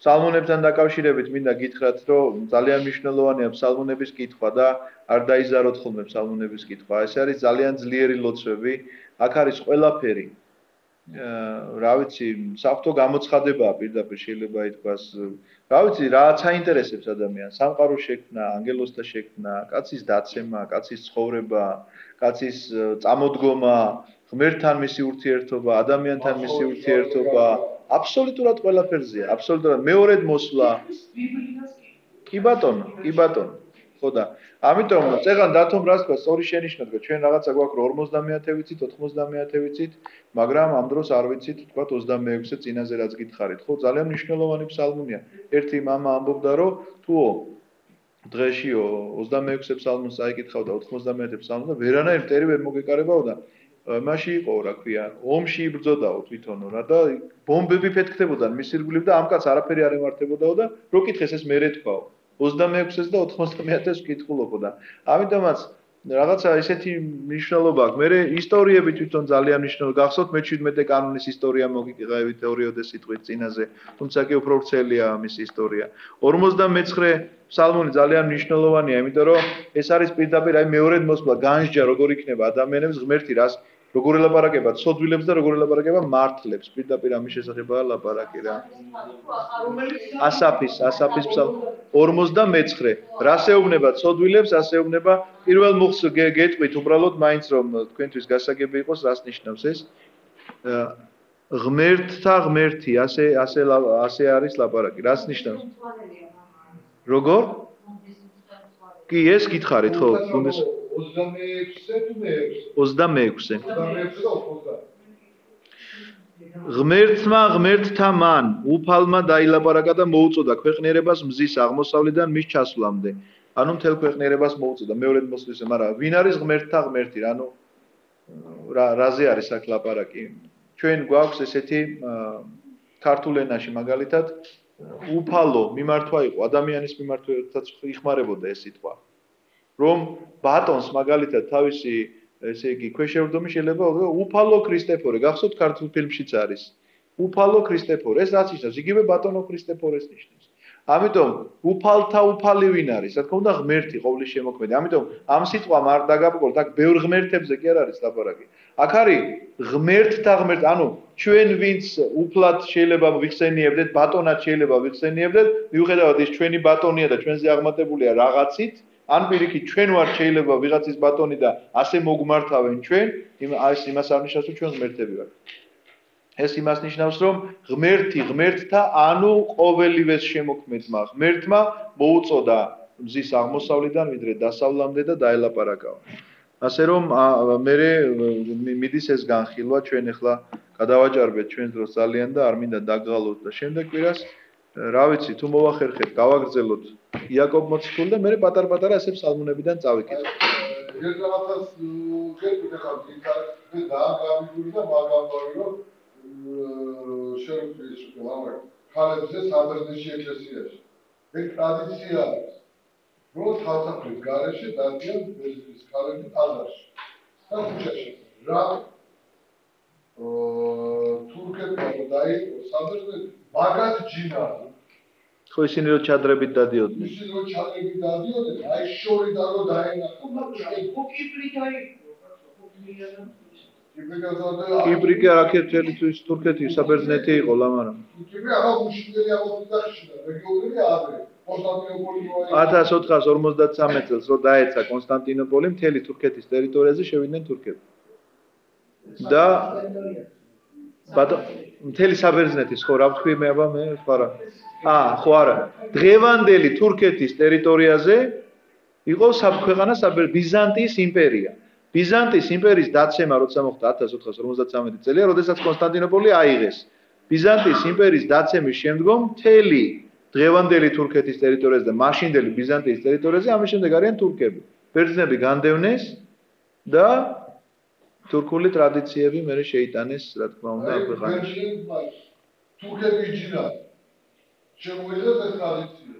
ფსალმუნებთან დაკავშირებით მინდა გითხრათ რომ ძალიან მნიშვნელოვანია ფსალმუნების კითხვა და არ დაიზაროთ ხოლმე ფსალმუნების კითხვა ეს არის ძალიან ძლიერი ლოცვები აქ არის ყველაფერი რა ვიცი საფრთხო გამოცხადებაა პირდაპირ შეიძლება ითქვას რა ვიცი რაც აინტერესებს ადამიანს სამყაროს შექმნა ანგელოზთა შექმნა კაცის დაცემა კაცის ცხოვრება კაცის წამოდგომა ღმერთთან მისი ურთიერთობა ადამიანთან მისი ურთიერთობა აბსოლუტურად ყველაფერზეა აბსოლუტურად მეორედ მოსვლა კი ბატონო ხო და ამიტომ წეგან დათომ რას თქვა სწორი შენიშნოთ რომ ჩვენ რაღაცა გვაქვს 50 ვიცით 90 ვიცით მაგრამ ამ დროს არ ვიცით თქვა 26-ე წინაზე რაც გითხარით ხო ძალიან მნიშვნელოვანი ფსალმუნია ერთი მამა ამბობდა რომ თუო დღეშიო 26-ე ფსალმუნს აიკითხავდა 90-ე ფსალმუნს და ვერანაირ მტერი ვერ მოგეკარებაო და მაშინ იყო რა ქვია ომში იბრძოდაო თვითონო რა და ბომბები ფეთქდებოდა მის ირგვლივ და ამ კაცს არაფერი არ ემართებოდაო და რო კითხეს ეს მერე თქვაო 26-ს და 90-ს კითხულობო და ამიტომაც რაღაცა ესეთი მნიშვნელობა აქვს მე ისტორიები თვითონ ძალიან მნიშვნელოვანი გახსოვთ მე-17 კანონის ისტორია მოგიყავით ორიოდეს სიტყვით წინაზე თუმცა კი უფრო ვრცელია ამის ისტორია 59 ფსალმუნი ძალიან მნიშვნელოვანია იმიტომ რომ ეს არის პირდაპირ აი მეორედ მოსვლა განსჯა როგორ იქნება ადამიანებს ღმერთი რას როგორ ელაპარაკება ცოდვილებს და როგორ ელაპარაკება მართლებს პირდაპირ ამის შესახებაა ლაპარაკი რა ასაფის ფსალმუნი 59 რას ეუბნება ცოდვილებს ასეუბნება პირველ მუხს გეტყვით უბრალოდ მაინც რომ თქვენთვის გასაგები იყოს რას ნიშნავს ეს ღმერთთა ღმერთი ასე არის ლაპარაკი რას ნიშნავს როგორ კი ეს გითხარით ხო 26 ღმერთმა ღმერთთა მან უფალმა დაილაპარაკა და მოუწოდა ქვეყნიერებას მზის აღმოსავლიდან მის ჩასვლამდე ანუ მთელ ქვეყნიერებას მოუწოდა მეორედ მოსვლისა მაგრამ ვინ არის ღმერთთა ღმერთი ანუ რაზე არის აქ ლაპარაკი ჩვენ გვაქვს ესეთი ქართულ ენაში მაგალითად უფალო მიმართვა იყო ადამიანის მიმართვასაც იხმარებოდა ეს სიტყვა რომ ბატონს მაგალითად თავისი ესე იგი ქვეშევრდომი შეიძლება უფალო ქრისტეფორე გახსოვთ ქართულ ფილმშიც არის უფალო ქრისტეფორე ეს რაც ნიშნავს იგივე ბატონო ქრისტეფორეს ნიშნავს ამიტომ უფალთა უფალი ვინ არის რა თქმა უნდა ღმერთი ყოვლის შემოქმედი ამიტომ ამ სიტყვამ არ დაგაბრკოლთ აქ ბევრ ღმერთებზე კი არ არის ლაპარაკი აქ არის ღმერთთა ღმერთი ანუ ჩვენ ვინც უფლად შეიძლება ვიხსენიებდეთ ბატონად შეიძლება ვიხსენიებდეთ მიუხედავად ის ჩვენი ბატონია და ჩვენზე აღმატებულია რაღაცით ან პირიქით ჩვენ ვართ შეიძლება ვიღაცის ბატონი და ასე მოგმართავენ ჩვენ იმას არ ნიშნავს რომ ჩვენ ღმერთები ვართ ეს იმას ნიშნავს რომ ღმერთი ღმერთთა ანუ ყოველივეს შემოქმედმა ღმერთმა მოუწოდა მზის აღმოსავლიდან ვიდრე დასავლამდე და დაელაპარაკაო ასე რომ მე მიდის ეს განხილვა ჩვენ ახლა გადავაჭარბეთ ჩვენ დროს ძალიან და არ მინდა დაგღალოთ და შემდეგ კვირას რა ვიცი თუ მოვახერხეთ გავაგრძელოთ იაკობ მოციქული და მე პატარ-პატარა ესე ფსალმუნებიდან წავიკითხოთ ეს რაღაცას გეტყვით ახლა გითხარით და გამიგული და მაგამბავი რომ შეგვიძლია შეგავარ ქალებზე საბერძნეთში ეკლესიაში ეს ტრადიცია არის რომ თავსაფრის გარეშე დადიან ბერძნის ქალები ტაძარში და ქუჩაში რა თურქებმა დაიწყო საბერძნეთი მაგათ ჯინა ხო ისინი რო ჩადრებით დადიოდნენ ისინი რო ჩადრებით დადიოდნენ აი შორიდან რო დაენახა კიპრი არაქეთელი თურქეთი საბერძნეთი იყო ლამარამ კიპრი აღა უშინელი აღმოჩნდა რეგიონები ადრე 1453 წელს რო დაეცა კონსტანტინოპოლი მთელი თურქეთის ტერიტორიაზე შევიდნენ თურქები და მთელი საბერძნეთის ხო რა ვთქვი მე აბა მე სხვა რა ხო არა დღევანდელი თურქეთის ტერიტორიაზე იყო ქვეყანა ბიზანტიის იმპერია ბიზანტიის იმპერიის დაცემა როცა მოხდა 1453 წელია როდესაც კონსტანტინოპოლი აიღეს ბიზანტიის იმპერიის დაცემის შემდგომ მთელი დღევანდელი თურქეთის ტერიტორიაზე და მაშინდელი ბიზანტიის ტერიტორიაზე ამის შემდეგ არიან თურქები ბერძნები განდევნეს და თურქული ტრადიციები მე შეიტანეს რა თქმა უნდა ამ ქვეყანაში თურქები ჯინა შემოიღეს ეს ტრადიცია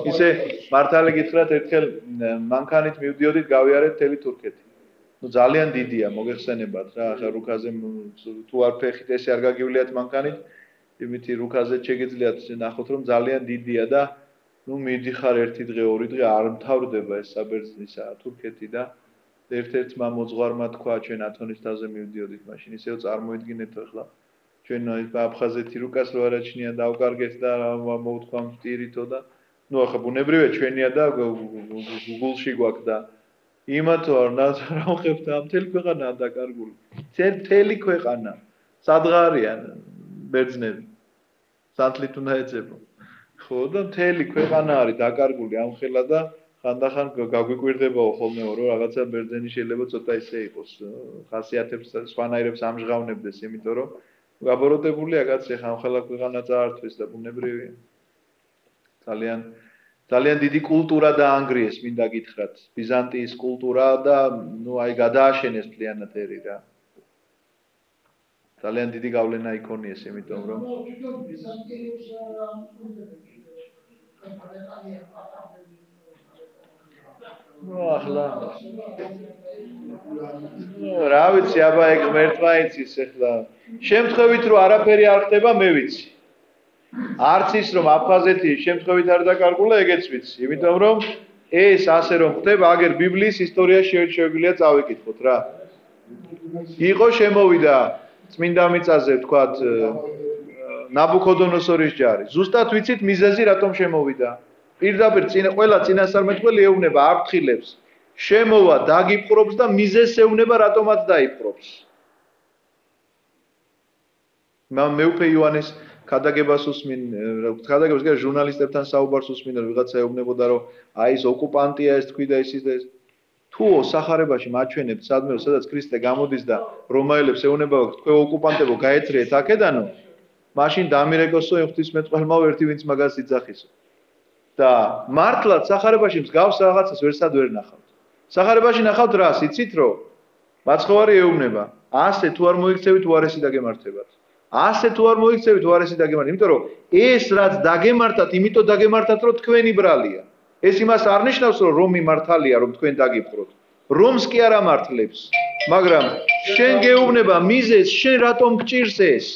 ისე მართალი გითხრათ ერთხელ მანქანით მივდიოდით გავიარეთ მთელი თურქეთი. ნუ ძალიან დიდია მოგეხსენებათ რა, ახლა რუქაზე თუ არ ფეხით ესე არ გაგივლიათ მანქანით, იმითი რუქაზე შეგიძლიათ ნახოთ რომ ძალიან დიდია და ნუ მიდიხარ ერთი დღე, ორი დღე არ მთავრდება ეს საბერძნისა თურქეთი და ერთ-ერთმა მოძღვარმა თქვა ჩვენ ათონის თავზე მივდიოდით, მაშინ ისევ წარმოიდგინეთ ახლა ჩვენ აფხაზეთი რუკას რო არაჩნია დავკარგეთ და მოვთქვა მტირითო და ნუ ახლა ბუნებრივია ჩვენია და გუგლში გვაქვს და იმათო არ ნახევთ ამ მთელი ქვეყანაა დაკარგული. მთელი ქვეყანა სადღარიან ბერძნები. სანთლით უნდა ეძებო. ხო და მთელი ქვეყანა არის დაკარგული ამ ხელა და ხანდახან გაგვიკვირდებაო ხოლმე რომ რაღაცა ბერძენი შეიძლება ცოტა ისე იყოს. ხასიათებს სხვანაირებს ამჟღავნებდეს, იმიტომ რომ გაბოროტებულია კაცი ხან ხელა ქვეყანა წაართვეს და ბუნებრივია. ძალიან დიდი კულტურა დაანგრიეს, მინდა გითხრათ. ბიზანტიის კულტურა და ნუ აი გადააშენეს მთლიანად ერი რა. ძალიან დიდი გავლენა იქონიეს, იმიტომ რომ ახლა რა ვიცი, აბა ეგ ღმერთმა იცის ახლა. შემთხვევით რომ არაფერი არ ხდება, მე ვიცი. არც ის რომ აფხაზეთი შემთხვევით არ დაკარგულა, ეგეც ვიცი. იმიტომ რომ ეს ასე რომ ხდება, აგერ ბიბლიის ისტორიაში შეგვიძლია წავიკითხოთ რა. იყო შემოვიდა წმინდა მიწაზე, თქვათ, ნაბუქოდონოსორის ჯარი. ზუსტად ვიცით მიზეზი რატომ შემოვიდა. პირდაპირ ყველა წინასწარმეტყველი ეუბნება აფრთხილებს. შემოვა, დაგიპყრობს და მიზეზს ეუბნება რატომაც დაიპყრობს. მეუფე იოანეს ქადაგებას უსმინ, ქადაგებას კი ჟურნალისტებთან საუბარს უსმინდა, ვიღაცა ეუბნებოდა რომ აი ეს ოკუპანტია ეს თქვი და ის და ეს. თუ სახარებაში მაჩვენებთ სადმე სადაც ქრისტე გამოდის და რომაელებს ეუბნება თქვენ ოკუპანტებო გაეცრიეთ აქედანო, მაშინ დამირეკოსო ღვთისმეტყველმაო ერთი ვინც მაგას იძახისო. და მართლაც სახარებაში მსგავს რაღაცას ვერსად ვერ ნახავთ. სახარებაში ნახავთ რას, იცით რომ მაცხოვარი ეუბნება, ასე თუ არ მოიქცევით უარესი დაგემართებათ. ასე თუ არ მოიქცევით უარესი დაგემართათ, იმიტომ რომ ეს რაც დაგემართათ, იმიტომ დაგემართათ რომ თქვენი ბრალია. ეს იმას არ ნიშნავს რომ რომი მართალია რომ თქვენ დაგიპყროთ. რომს კი არ ამართლებს, მაგრამ შენ გეუბნება მიზეს, შენ რატომ გჭირს ეს?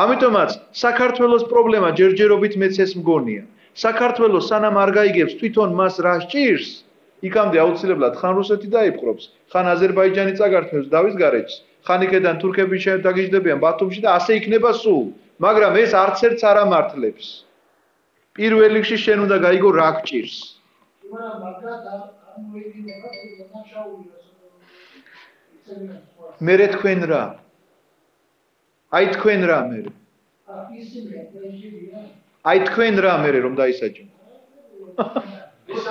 ამიტომაც საქართველოს პრობლემა ჯერჯერობით მეც ეს მგონია. საქართველოს სანამ არ გაიგებს თვითონ მას რა სჭირს, იქამდე აუცილებლად ხან რუსეთი დაიპყრობს, ხან აზერბაიჯანი წაგართმევს დავის გარეჯს, ხან იქედან თურქები დაგიჯდებიან ბათუმში და ასე იქნება სულ. მაგრამ ეს არც ერთს არ ამართლებს. პირველ რიგში შენ უნდა გაიგო რა გჭირს. მერე თქვენ რა? აი თქვენ რა მერე? აი თქვენ რა მერე რომ დაისაჯო.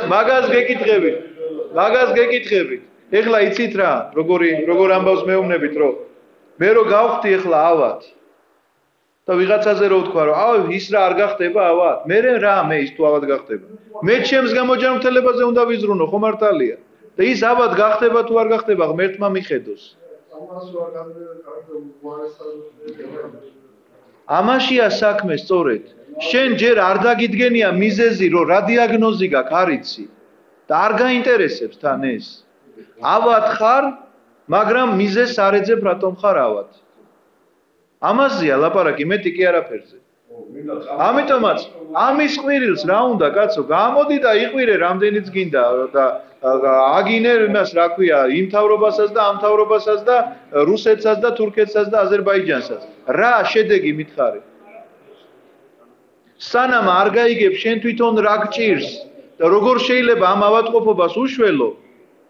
მაგას გეკითხებით. ეხლა იცით რა, როგორ ამბავს მეუბნებით რომ მე რო გავხდი ეხლა ავად. და ვიღაცაზე რო ვთქვა რომ აუ ის რა არ გახდება ავად. მერე რა მე ის თუ ავად გახდება. მე ჩემს გამოჯანმრთელებაზე უნდა ვიზრუნო, ხო მართალია. და ის ავად გახდება თუ არ გახდება, ღმერთმა მიხედოს. ამაშია საქმე სწორედ. შენ ჯერ არ დაგიდგენია მიზეზი, რომ რა დიაგნოზი გაქვს, არ იცი. და არ გაინტერესებს თან ეს. ავად ხარ, მაგრამ მიზეზს არ ეძებ რატომ ხარ ავად. ამაზეა ლაპარაკი, მეტი კი არაფერზე. ამიტომაც ამის ყვირილს რა უნდა კაცო, გამოდი და იყვირე რამდენიც გინდა და აგინე იმას რა ქვია, იმ თავრობასაც და ამ თავრობასაც და რუსეთსაც და თურქეთსაც და აზერბაიჯანსაც. რა შედეგი მითხარი? სანამ არ გაიგებ შენ თვითონ რა გჭირს და როგორ შეიძლება ამ ავადმყოფობას უშველო,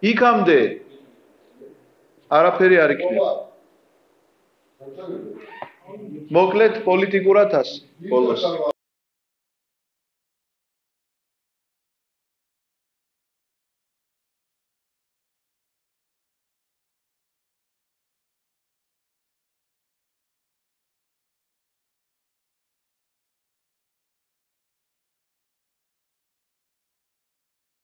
იქამდე არაფერი არ იქნება. მოკლედ პოლიტიკურათას ბოლოს